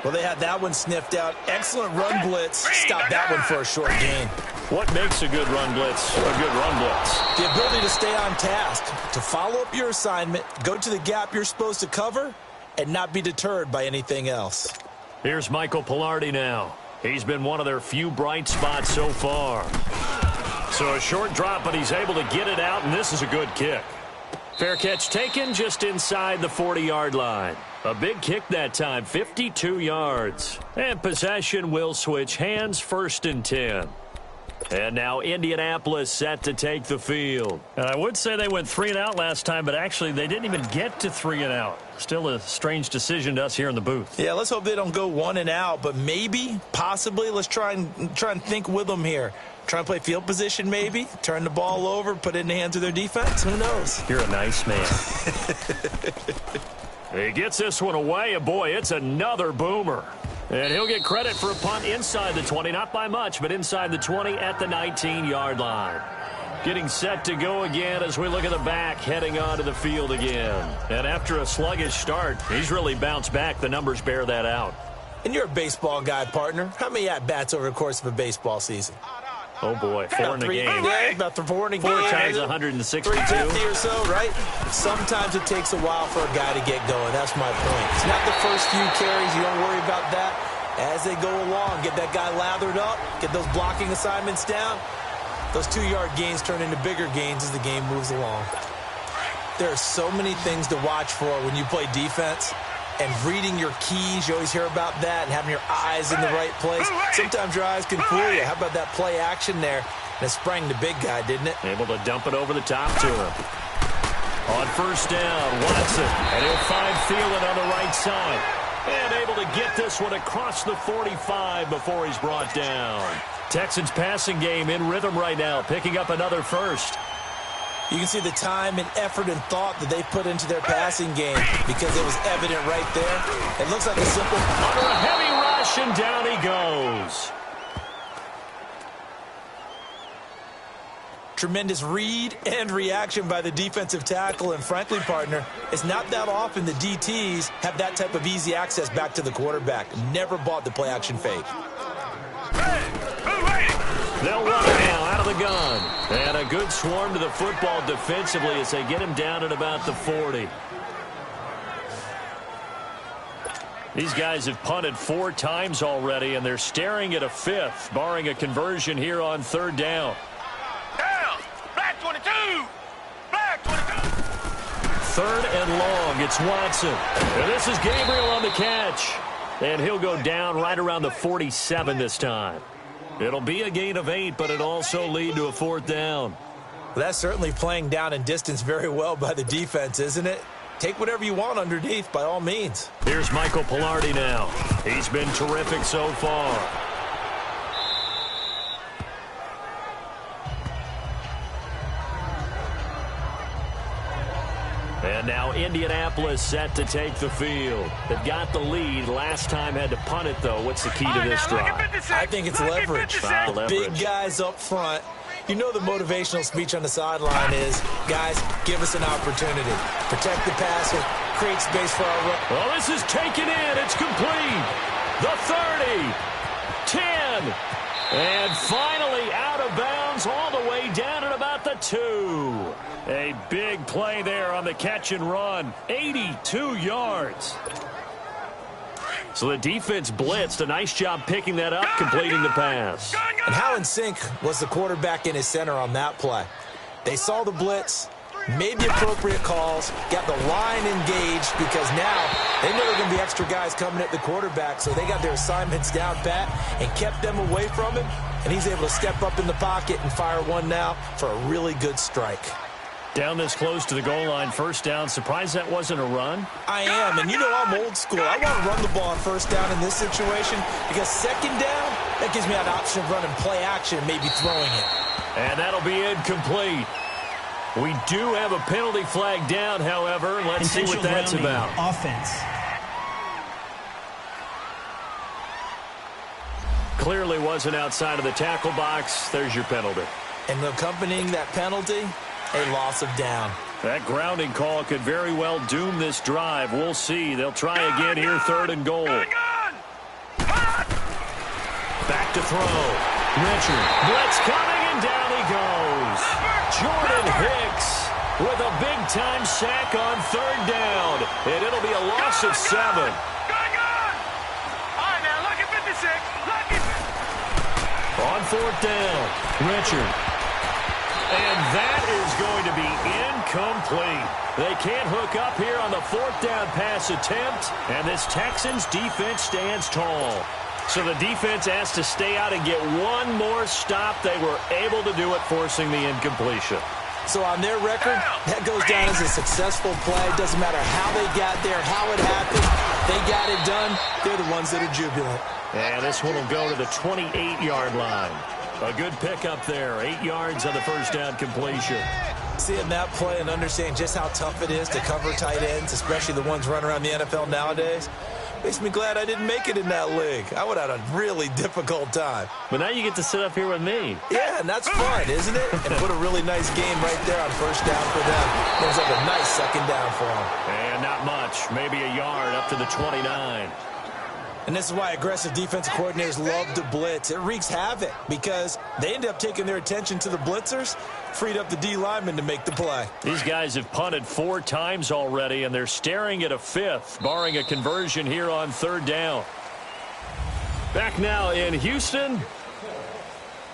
Well, they had that one sniffed out. Excellent run blitz. Stop that one for a short gain. What makes a good run blitz a good run blitz? The ability to stay on task, to follow up your assignment, go to the gap you're supposed to cover, and not be deterred by anything else. Here's Michael Pilardi now. He's been one of their few bright spots so far. So a short drop, but he's able to get it out, and this is a good kick. Fair catch taken just inside the 40-yard line. A big kick that time, 52 yards. And possession will switch hands, 1st and 10. And now Indianapolis set to take the field. And I would say they went 3 and out last time, but actually they didn't even get to 3 and out. Still a strange decision to us here in the booth. Yeah, let's hope they don't go 1 and out, but maybe, possibly, let's try and think with them here. Try and play field position maybe, turn the ball over, put it in the hands of their defense. Who knows? You're a nice man. He gets this one away, and boy, it's another boomer. And he'll get credit for a punt inside the 20, not by much, but inside the 20 at the 19-yard line. Getting set to go again as we look at the back, heading onto the field again. And after a sluggish start, he's really bounced back. The numbers bear that out. And you're a baseball guy, partner. How many at-bats over the course of a baseball season? Oh, boy, 4 in a game. Yeah, about 4 in a game. 4 times 162. 350 or so, right? Sometimes it takes a while for a guy to get going. That's my point. It's not the first few carries. You don't worry about that. As they go along, get that guy lathered up, get those blocking assignments down. Those 2-yard gains turn into bigger gains as the game moves along. There are so many things to watch for when you play defense. And reading your keys, you always hear about that, and having your eyes in the right place. Sometimes your eyes can fool you. How about that play action there? And it sprang the big guy, didn't it? Able to dump it over the top to him. On 1st down, Watson. And he'll find Thielen on the right side. And able to get this one across the 45 before he's brought down. Texans passing game in rhythm right now, picking up another first. You can see the time and effort and thought that they put into their passing game because it was evident right there. It looks like a simple... Under a heavy rush, and down he goes. Tremendous read and reaction by the defensive tackle. And frankly, partner, it's not that often the DTs have that type of easy access back to the quarterback. Never bought the play-action fake. They'll run it now out of the gun. And a good swarm to the football defensively as they get him down at about the 40. These guys have punted 4 times already, and they're staring at a 5th, barring a conversion here on 3rd down. Down! Black 22! Black 22! 3rd and long. It's Watson. And this is Gabriel on the catch. And he'll go down right around the 47 this time. It'll be a gain of 8, but it'll also lead to a 4th down. Well, that's certainly playing down in distance very well by the defense, isn't it? Take whatever you want underneath, by all means. Here's Michael Pilardi now. He's been terrific so far. And now Indianapolis set to take the field. They've got the lead. Last time had to punt it, though. What's the key to this drive? I think it's leverage. The big guys up front. You know the motivational speech on the sideline is, guys, give us an opportunity. Protect the passer, create space for our run. Well, this is taken in. It's complete. The 30, 10, and finally out of bounds all the way down at about the 2. A big play there on the catch and run. 82 yards. So the defense blitzed. A nice job picking that up, completing the pass. And how in sync was the quarterback in his center on that play? They saw the blitz, made the appropriate calls, got the line engaged because now they know there are going to be extra guys coming at the quarterback, so they got their assignments down pat and kept them away from him, and he's able to step up in the pocket and fire one now for a really good strike. Down this close to the goal line, 1st down. Surprised that wasn't a run? I am, and you know I'm old school. I want to run the ball on 1st down in this situation because 2nd down, that gives me that option of running play action and maybe throwing it. And that'll be incomplete. We do have a penalty flag down, however. Let's see what that's about. Offense. Clearly wasn't outside of the tackle box. There's your penalty. And accompanying that penalty, a loss of down. That grounding call could very well doom this drive. We'll see. They'll try again here, 3rd and goal. Back to throw. Richard. Blitz coming, and down he goes. Jordan Hicks with a big-time sack on 3rd down. And it'll be a loss of 7. All right, now, look at 56. Look at... On 4th down, Richard. And that is going to be incomplete. They can't hook up here on the 4th down pass attempt, and this Texans defense stands tall. So the defense has to stay out and get one more stop. They were able to do it, forcing the incompletion. So on their record, that goes down as a successful play. Doesn't matter how they got there, how it happened. They got it done. They're the ones that are jubilant. And this one will go to the 28-yard line. A good pickup there. 8 yards on the 1st down completion. Seeing that play and understanding just how tough it is to cover tight ends, especially the ones running around the NFL nowadays, makes me glad I didn't make it in that league. I would have had a really difficult time. But now you get to sit up here with me. Yeah, and that's fun, isn't it? And put a really nice game right there on 1st down for them. Brings up a nice 2nd down for them. And not much. Maybe a yard up to the 29. And this is why aggressive defensive coordinators love to blitz. It wreaks havoc because they end up taking their attention to the blitzers, freed up the D linemen to make the play. These guys have punted 4 times already, and they're staring at a 5th, barring a conversion here on 3rd down. Back now in Houston.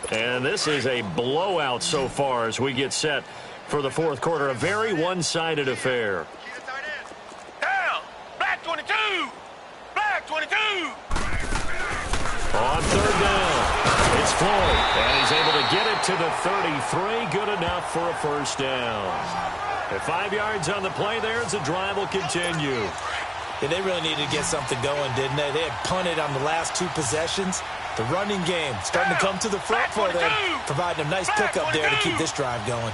And this is a blowout so far as we get set for the 4th quarter. A very one-sided affair. Down! Black 22! Black 22! On 3rd down, it's Floyd, and he's able to get it to the 33. Good enough for a 1st down. At 5 yards on the play there, as the drive will continue. Yeah, they really needed to get something going, didn't they? They had punted on the last 2 possessions. The running game starting to come to the front for them, providing a nice pickup there to keep this drive going.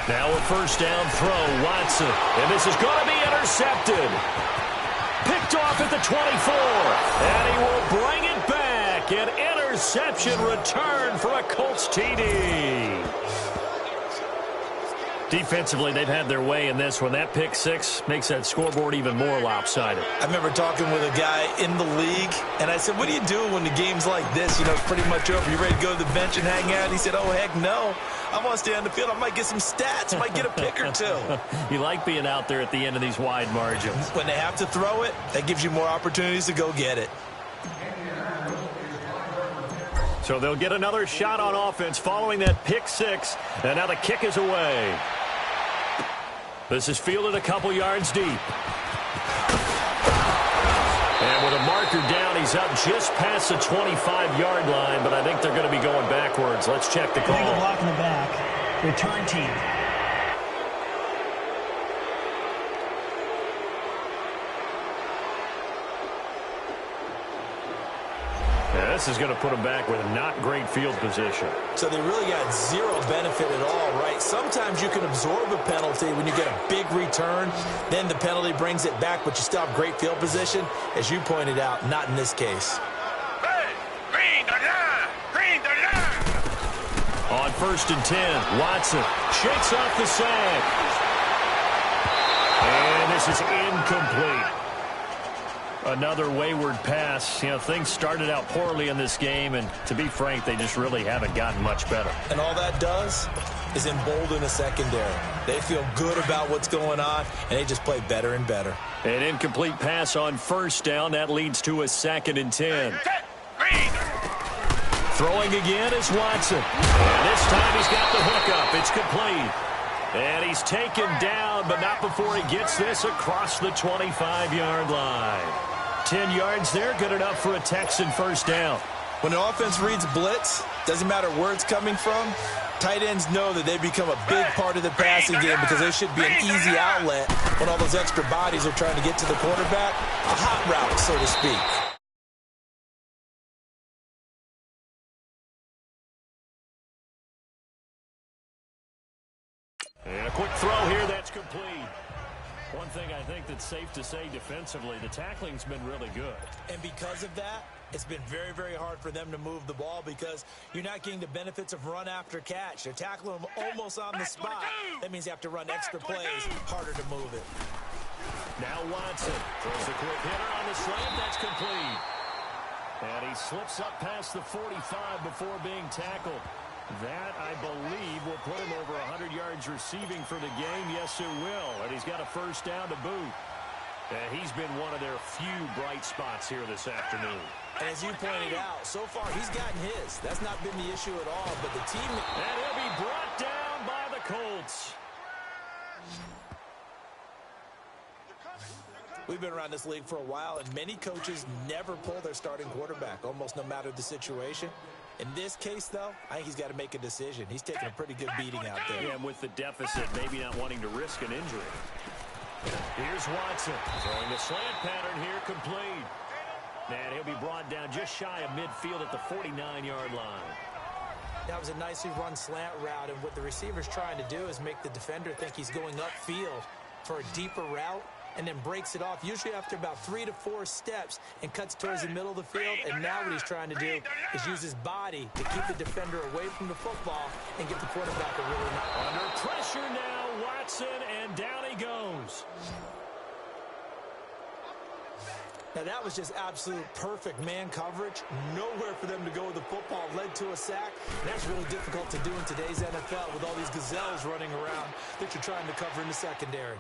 Now a 1st down throw, Watson, and this is going to be intercepted. Picked off at the 24, and he will bring it back. An interception return for a Colts TD. Defensively, they've had their way in this one. That pick 6 makes that scoreboard even more lopsided. I remember talking with a guy in the league, and I said, what do you do when the game's like this? You know, it's pretty much over. You ready to go to the bench and hang out? He said, oh, heck no. I want to stay on the field. I might get some stats. I might get a pick or 2. You like being out there at the end of these wide margins. When they have to throw it, that gives you more opportunities to go get it. So they'll get another shot on offense following that pick 6, and now the kick is away. This is fielded a couple yards deep. And with a marker down, he's up just past the 25-yard line, but I think they're going to be going backwards. Let's check the call. Illegal block in the back. Return team. Yeah, this is going to put them back with not great field position. So they really got zero benefit at all, right? Sometimes you can absorb a penalty when you get a big return. Then the penalty brings it back, but you still have great field position. As you pointed out, not in this case. Hey, green the line! Green the line! On 1st and 10, Watson shakes off the sack. And this is incomplete. Another wayward pass. You know, things started out poorly in this game, and to be frank, they just really haven't gotten much better. And all that does is embolden the secondary. They feel good about what's going on, and they just play better and better. An incomplete pass on 1st down. That leads to a 2nd and 10. Green! Throwing again is Watson. And this time he's got the hookup. It's complete. And he's taken down, but not before he gets this across the 25-yard line. 10 yards there, good enough for a Texan 1st down. When an offense reads blitz, doesn't matter where it's coming from, tight ends know that they become a big part of the passing game because there should be an easy outlet when all those extra bodies are trying to get to the quarterback. A hot route, so to speak. And a quick throw here, that's complete. One thing I think that's safe to say defensively, the tackling's been really good. And because of that, it's been very, very hard for them to move the ball because you're not getting the benefits of run after catch. They're tackling them almost on the spot. That means you have to run extra plays, harder to move it. Now Watson throws a quick hitter on the slant, that's complete. And he slips up past the 45 before being tackled. That, I believe, will put him over 100 yards receiving for the game. Yes, it will. And he's got a 1st down to boot. And he's been one of their few bright spots here this afternoon. And as you pointed out, so far he's gotten his. That's not been the issue at all. But the team... And he'll be brought down by the Colts. We've been around this league for a while, and many coaches never pull their starting quarterback, almost no matter the situation. In this case, though, I think he's got to make a decision. He's taking a pretty good beating out there. Yeah, with the deficit, maybe not wanting to risk an injury. Here's Watson throwing the slant pattern here, complete. And he'll be brought down just shy of midfield at the 49-yard line. That was a nicely run slant route, and what the receiver's trying to do is make the defender think he's going upfield for a deeper route, and then breaks it off, usually after about 3 to 4 steps, and cuts towards the middle of the field. And now what he's trying to do is use his body to keep the defender away from the football and get the quarterback a really nice. Under pressure now, Watson, and down he goes. Now that was just absolute perfect man coverage. Nowhere for them to go with the football. Led to a sack. And that's really difficult to do in today's NFL with all these gazelles running around that you're trying to cover in the secondary.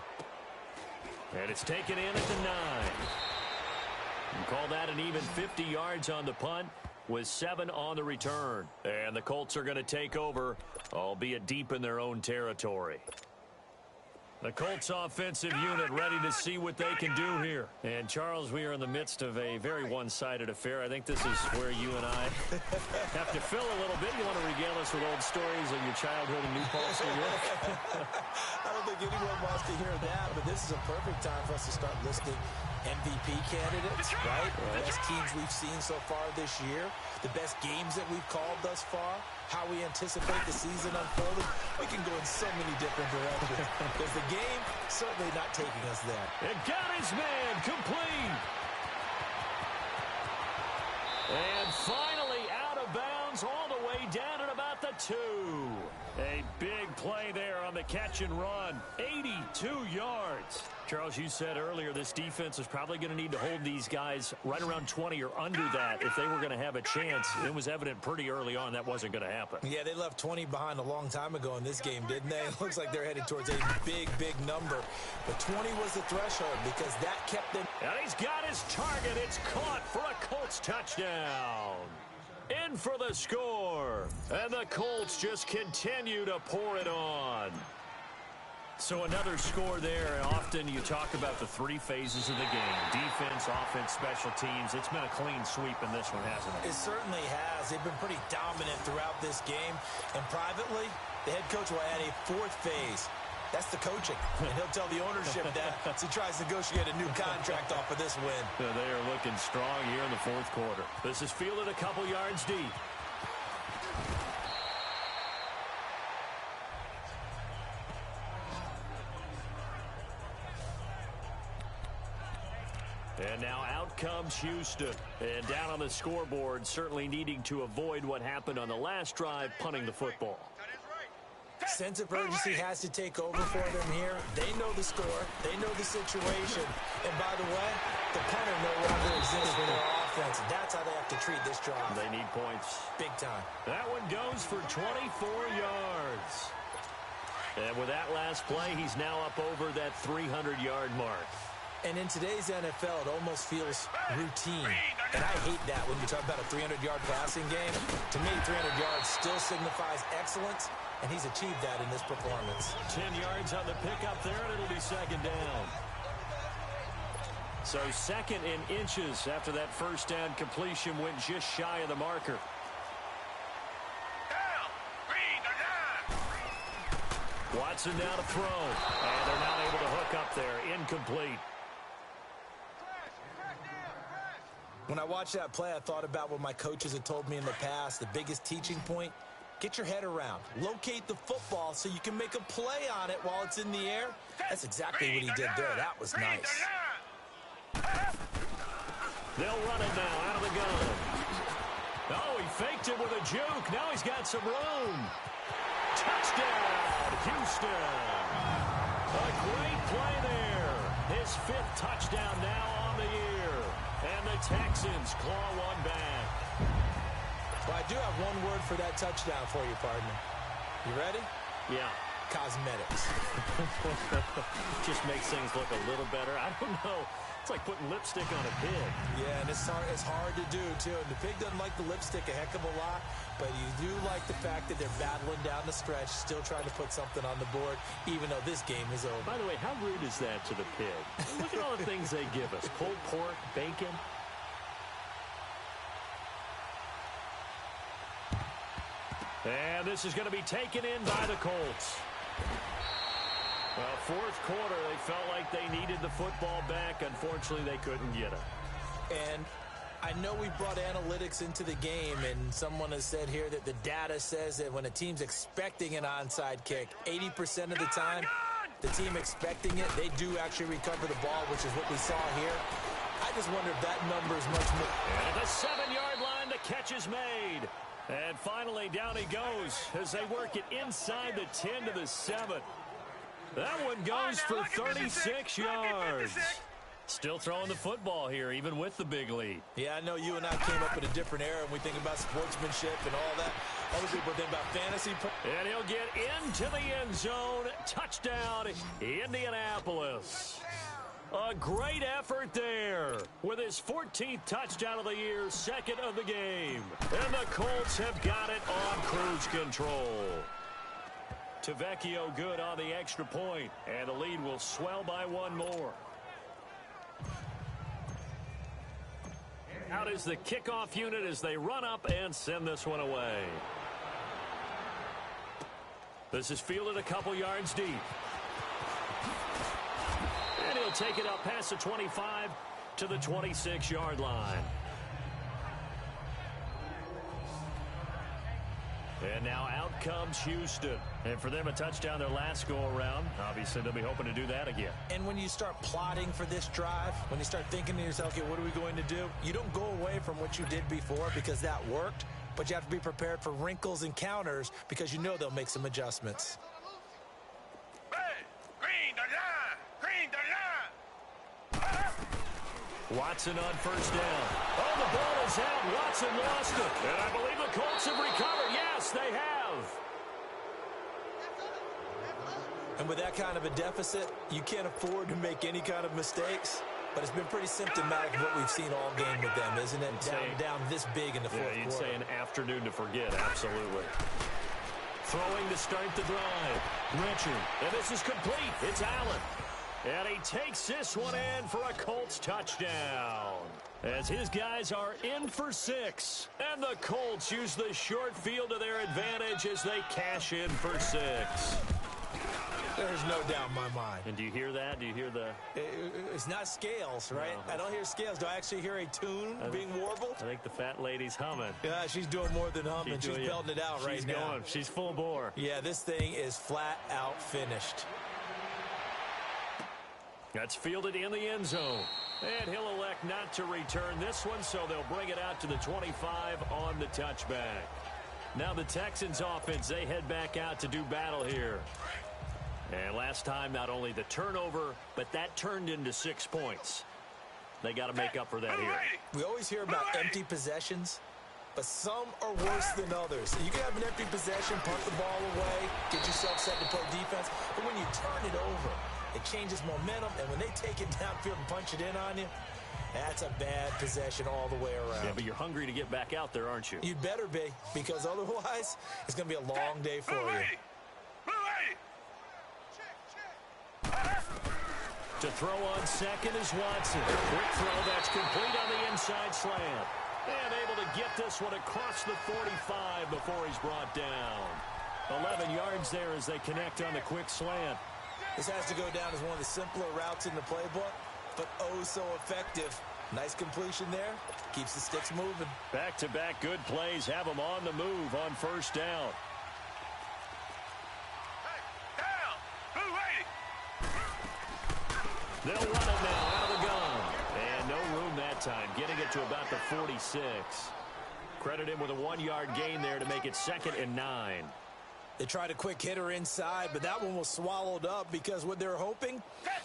And it's taken in at the 9. You call that an even 50 yards on the punt with 7 on the return. And the Colts are going to take over, albeit deep in their own territory. The Colts offensive unit ready to see what they can do here. And, Charles, we are in the midst of a very one-sided affair. I think this is where you and I have to fill a little bit. You want to regale us with old stories of your childhood in New Paltz, New York? I don't think anyone wants to hear that, but this is a perfect time for us to start listing MVP candidates, right? The best teams we've seen so far this year, the best games that we've called thus far, how we anticipate the season unfolding. We can go in so many different directions because the game certainly not taking us there. It got his man complete. And finally out of bounds all the way down at about the 2. A big play there on the catch and run. 82 yards. Charles, you said earlier this defense is probably going to need to hold these guys right around 20 or under that if they were going to have a chance. It was evident pretty early on that wasn't going to happen. Yeah, they left 20 behind a long time ago in this game, didn't they? It looks like they're headed towards a big, big number. But 20 was the threshold because that kept them. And he's got his target. It's caught for a Colts touchdown. In for the score. And the Colts just continue to pour it on. So another score there. Often you talk about the three phases of the game. Defense, offense, special teams. It's been a clean sweep in this one, hasn't it? It certainly has. They've been pretty dominant throughout this game. And privately, the head coach will add a fourth phase. That's the coaching. And he'll tell the ownership that as he tries to negotiate a new contract off of this win. They are looking strong here in the fourth quarter. This is fielded a couple yards deep. And now out comes Houston. And down on the scoreboard, certainly needing to avoid what happened on the last drive, punting the football. Sense of urgency has to take over for them here. They know the score. They know the situation. And by the way, the punter no longer exists for their offense. That's how they have to treat this drive. They need points. Big time. That one goes for 24 yards. And with that last play, he's now up over that 300-yard mark. And in today's NFL, it almost feels routine. And I hate that when you talk about a 300-yard passing game. To me, 300 yards still signifies excellence, and he's achieved that in this performance. 10 yards on the pickup there, and it'll be second down. So second in inches after that first down completion went just shy of the marker. Watson now to throw, and they're not able to hook up there. Incomplete. When I watched that play, I thought about what my coaches had told me in the past. The biggest teaching point, get your head around. Locate the football so you can make a play on it while it's in the air. That's exactly what he did there. That was nice. They'll run it now out of the gun. Oh, he faked it with a juke. Now he's got some room. Touchdown, Houston. A great play there. His fifth touchdown now on the year. And the Texans claw one back. Well, I do have one word for that touchdown for you, partner. You ready? Yeah. Cosmetics. Just makes things look a little better. I don't know. It's like putting lipstick on a pig. Yeah, and it's hard to do, too. And the pig doesn't like the lipstick a heck of a lot, but you do like the fact that they're battling down the stretch, still trying to put something on the board, even though this game is over. By the way, how rude is that to the pig? Look at all the things they give us. Pulled pork, bacon. And this is going to be taken in by the Colts. Well, fourth quarter, they felt like they needed the football back. Unfortunately, they couldn't get it. And I know we brought analytics into the game, and someone has said here that the data says that when a team's expecting an onside kick, 80% of the time, the team expecting it, they do actually recover the ball, which is what we saw here. I just wonder if that number is much more. And at the 7-yard line, the catch is made. And finally, down he goes as they work it inside the 10 to the 7. That one goes for 36 yards. Still throwing the football here, even with the big lead. Yeah, I know you and I came up in a different era, and we think about sportsmanship and all that. Other people think about fantasy. And he'll get into the end zone. Touchdown, Indianapolis. A great effort there with his 14th touchdown of the year, second of the game. And the Colts have got it on cruise control. Tavecchio good on the extra point, and the lead will swell by one more. Out is the kickoff unit as they run up and send this one away. This is fielded a couple yards deep. And he'll take it up past the 25 to the 26-yard line. And now out comes Houston. And for them, a touchdown their last go-around. Obviously, they'll be hoping to do that again. And when you start plotting for this drive, when you start thinking to yourself, okay, what are we going to do? You don't go away from what you did before because that worked, but you have to be prepared for wrinkles and counters because you know they'll make some adjustments. Watson on first down. Oh, the ball is out. Watson lost it. And I believe the Colts have recovered. Yes, they have. And with that kind of a deficit, you can't afford to make any kind of mistakes. But it's been pretty symptomatic of what we've seen all game with them, isn't it? Down this big in the fourth quarter. Yeah, you'd say an afternoon to forget, absolutely. Throwing to start the drive. Richard. And this is complete. It's Allen. And he takes this one in for a Colts touchdown. As his guys are in for 6. And the Colts use the short field to their advantage as they cash in for 6. There's no doubt in my mind. And do you hear that? Do you hear the... It's not scales, right? No. I don't hear scales. Do I actually hear a tune being warbled? I think the fat lady's humming. Yeah, she's doing more than humming. She's belting it out right now. She's going. She's full bore. Yeah, this thing is flat out finished. That's fielded in the end zone. And he'll elect not to return this one, so they'll bring it out to the 25 on the touchback. Now the Texans offense, they head back out to do battle here. And last time, not only the turnover, but that turned into 6 points. They got to make up for that here. We always hear about empty possessions, but some are worse than others. You can have an empty possession, punt the ball away, get yourself set to play defense, but when you turn it over, it changes momentum, and when they take it downfield and punch it in on you, that's a bad possession all the way around. Yeah, but you're hungry to get back out there, aren't you? You'd better be, because otherwise, it's going to be a long day for you. To throw on second is Watson. Quick throw that's complete on the inside slant. And able to get this one across the 45 before he's brought down. 11 yards there as they connect on the quick slant. This has to go down as one of the simpler routes in the playbook, but oh so effective. Nice completion there. Keeps the sticks moving. Back-to-back good plays have them on the move on first down. They'll run it now out of the gun. And no room that time, getting it to about the 46. Credit him with a 1-yard gain there to make it 2nd and 9. They tried a quick hitter inside, but that one was swallowed up because what they're hoping,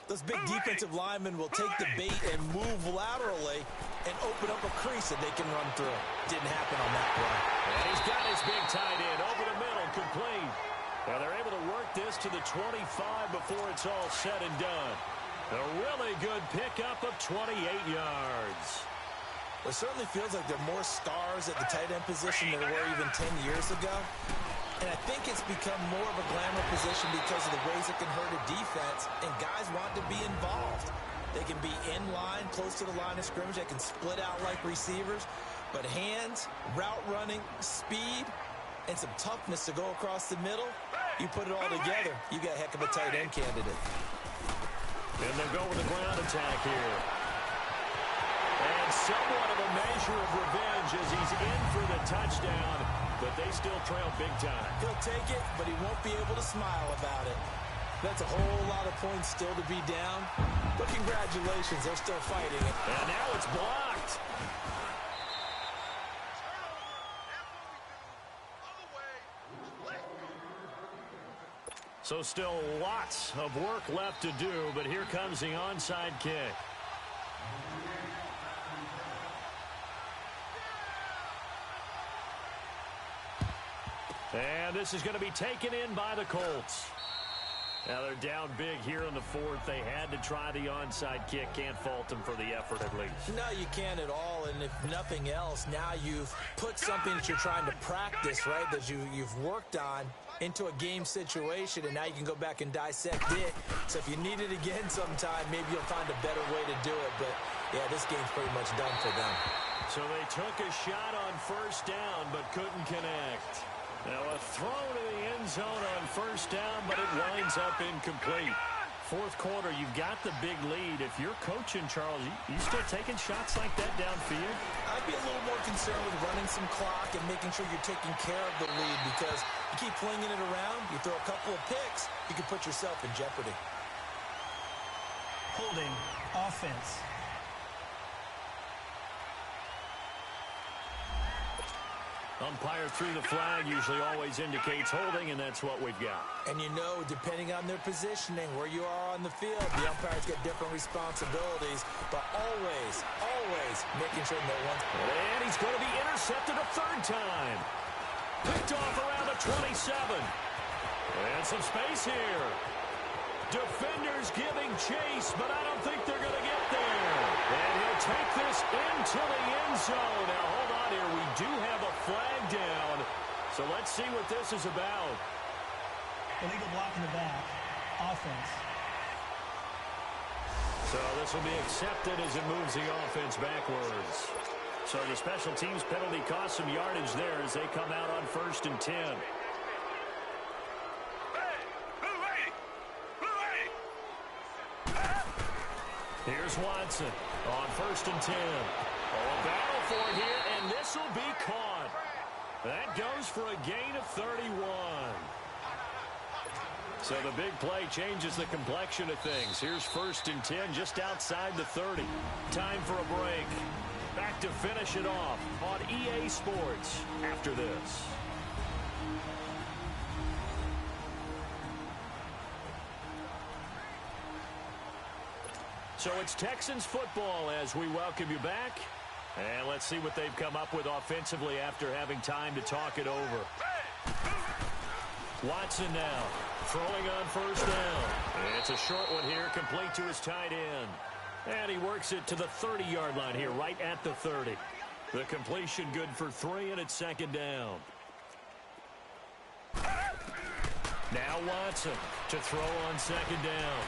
those big defensive linemen will take the bait and move laterally and open up a crease that they can run through. Didn't happen on that play. And he's got his big tight end over the middle, complete. And they're able to work this to the 25 before it's all said and done. A really good pickup of 28 yards. It certainly feels like there are more stars at the tight end position than there were even 10 years ago. And I think it's become more of a glamour position because of the ways it can hurt a defense, and guys want to be involved. They can be in line, close to the line of scrimmage. They can split out like receivers. But hands, route running, speed, and some toughness to go across the middle, you put it all together, you got a heck of a tight end candidate. And they'll go with a ground attack here. And somewhat of a measure of revenge as he's in for the touchdown, but they still trail big time. He'll take it, but he won't be able to smile about it. That's a whole lot of points still to be down, but congratulations, they're still fighting it. And now it's blocked. So still lots of work left to do, but here comes the onside kick. And this is going to be taken in by the Colts. Now they're down big here in the 4th. They had to try the onside kick. Can't fault them for the effort at least. No, you can't at all. And if nothing else, now you've put something that you're trying to practice, right, that you've worked on into a game situation, and now you can go back and dissect it. So if you need it again sometime, maybe you'll find a better way to do it. But, yeah, this game's pretty much done for them. So they took a shot on first down but couldn't connect. Now a throw to the end zone on first down, but it winds up incomplete. 4th quarter, you've got the big lead. If you're coaching, Charles, you still taking shots like that downfield? I'd be a little more concerned with running some clock and making sure you're taking care of the lead, because you keep flinging it around, you throw a couple of picks, you can put yourself in jeopardy. Holding offense. Umpire threw the flag, usually always indicates holding, and that's what we've got. And you know, depending on their positioning, where you are on the field, the umpires get different responsibilities, but always making sure no one's... And he's going to be intercepted a 3rd time. Picked off around the 27. And some space here. Defenders giving chase, but I don't think they're going to get there. And he'll take this into the end zone. Now, hold on here. We do have a flag down. So let's see what this is about. Illegal block in the back. Offense. So this will be accepted as it moves the offense backwards. So the special teams penalty cost some yardage there as they come out on 1st and 10. Here's Watson on 1st and 10. Oh, a battle for it here, and this will be caught. That goes for a gain of 31. So the big play changes the complexion of things. Here's 1st and 10 just outside the 30. Time for a break. Back to finish it off on EA Sports after this. So it's Texans football as we welcome you back. And let's see what they've come up with offensively after having time to talk it over. Watson now throwing on 1st down. It's a short one here, complete to his tight end. And he works it to the 30-yard line here, right at the 30. The completion good for 3, and it's 2nd down. Now Watson to throw on 2nd down.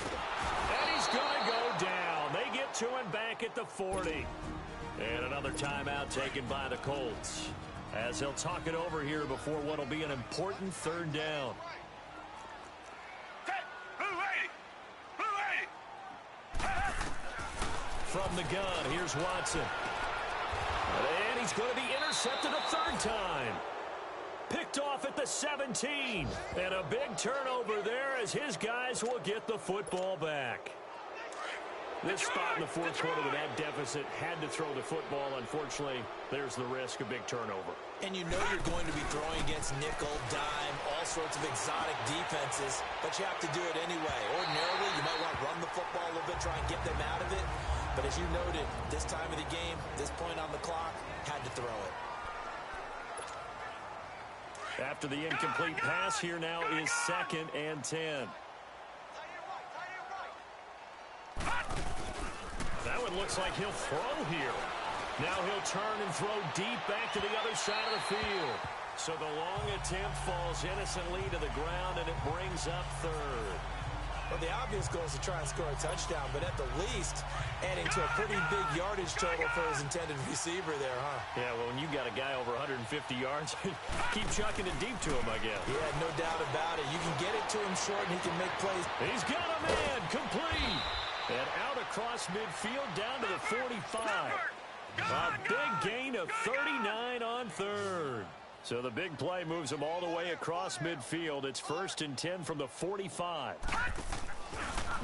And he's going to go down. They get to him back at the 40. And another timeout taken by the Colts, as he'll talk it over here before what will be an important 3rd down. From the gun, here's Watson. And he's going to be intercepted a 3rd time. Picked off at the 17. And a big turnover there as his guys will get the football back. This spot in the 4th quarter with that deficit, had to throw the football. Unfortunately, there's the risk of big turnover. And you know you're going to be throwing against nickel, dime, all sorts of exotic defenses, but you have to do it anyway. Ordinarily, you might want to run the football a little bit, try and get them out of it. But as you noted, this time of the game, this point on the clock, had to throw it. After the incomplete pass, here now is 2nd and 10. That one looks like he'll throw here. Now he'll turn and throw deep back to the other side of the field. So the long attempt falls innocently to the ground, and it brings up 3rd. Well, the obvious goal is to try and score a touchdown, but at the least, adding to a pretty big yardage total for his intended receiver there, huh? Yeah, well, when you got a guy over 150 yards, keep chucking it deep to him, I guess. Yeah, no doubt about it. You can get it to him short, and he can make plays. He's got a man, complete. And out across midfield down to the 45. A big gain of 39 on 3rd. So the big play moves him all the way across midfield. It's 1st and 10 from the 45.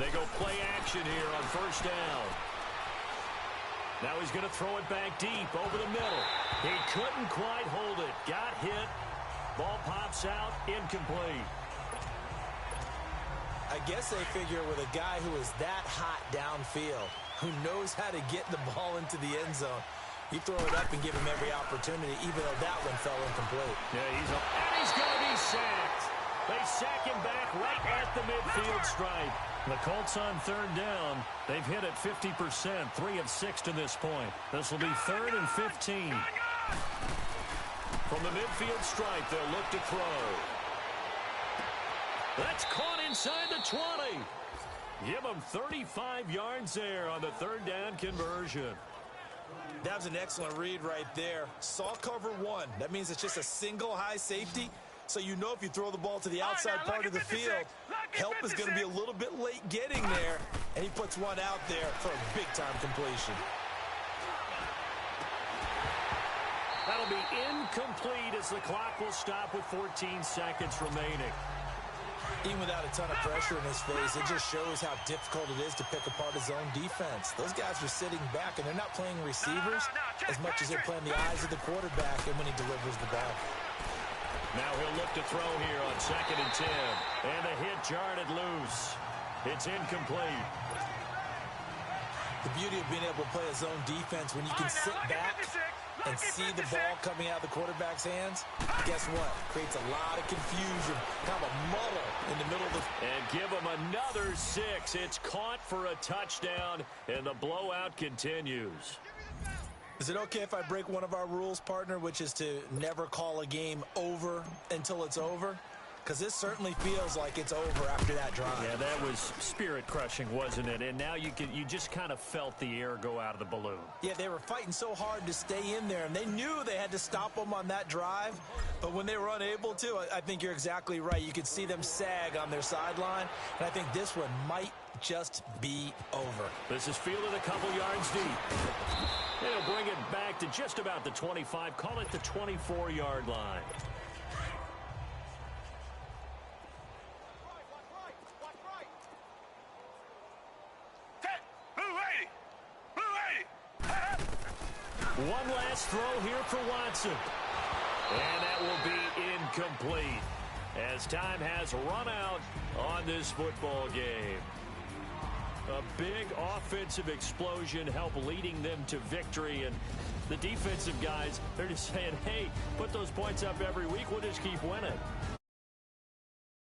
They go play action here on 1st down. Now he's going to throw it back deep over the middle. He couldn't quite hold it. Got hit. Ball pops out. Incomplete. I guess they figure with a guy who is that hot downfield, who knows how to get the ball into the end zone, you throw it up and give him every opportunity, even though that one fell incomplete. Yeah, he's going to be sacked. They sack him back right at the midfield stripe. The Colts on 3rd down. They've hit it 50%, 3 of 6 to this point. This will be 3rd and 15. From the midfield stripe, they'll look to throw. That's caught inside the 20. Give them 35 yards there on the 3rd down conversion. That was an excellent read right there. Saw cover 1. That means it's just a single high safety. So you know if you throw the ball to the outside part of the field, help is going to be a little bit late getting there. And he puts one out there for a big-time completion. That'll be incomplete as the clock will stop with 14 seconds remaining. Even without a ton of pressure in his face, it just shows how difficult it is to pick apart his own defense. Those guys are sitting back, and they're not playing receivers as much as they're playing the eyes of the quarterback and when he delivers the ball. Now he'll look to throw here on 2nd and 10. And the hit jarred it loose. It's incomplete. The beauty of being able to play a zone defense when you can sit back and see the ball coming out of the quarterback's hands, guess what? Creates a lot of confusion, kind of a muddle in the middle of the... And give him another 6. It's caught for a touchdown, and the blowout continues. Is it okay if I break one of our rules, partner, which is to never call a game over until it's over? Because this certainly feels like it's over after that drive. Yeah, that was spirit-crushing, wasn't it? And now you just kind of felt the air go out of the balloon. Yeah, they were fighting so hard to stay in there, and they knew they had to stop them on that drive. But when they were unable to, I think you're exactly right. You could see them sag on their sideline, and I think this one might just be over. This is fielded a couple yards deep. They'll bring it back to just about the 25. Call it the 24-yard line. One last throw here for Watson. And that will be incomplete as time has run out on this football game. A big offensive explosion helped leading them to victory. And the defensive guys, they're just saying, hey, put those points up every week. We'll just keep winning.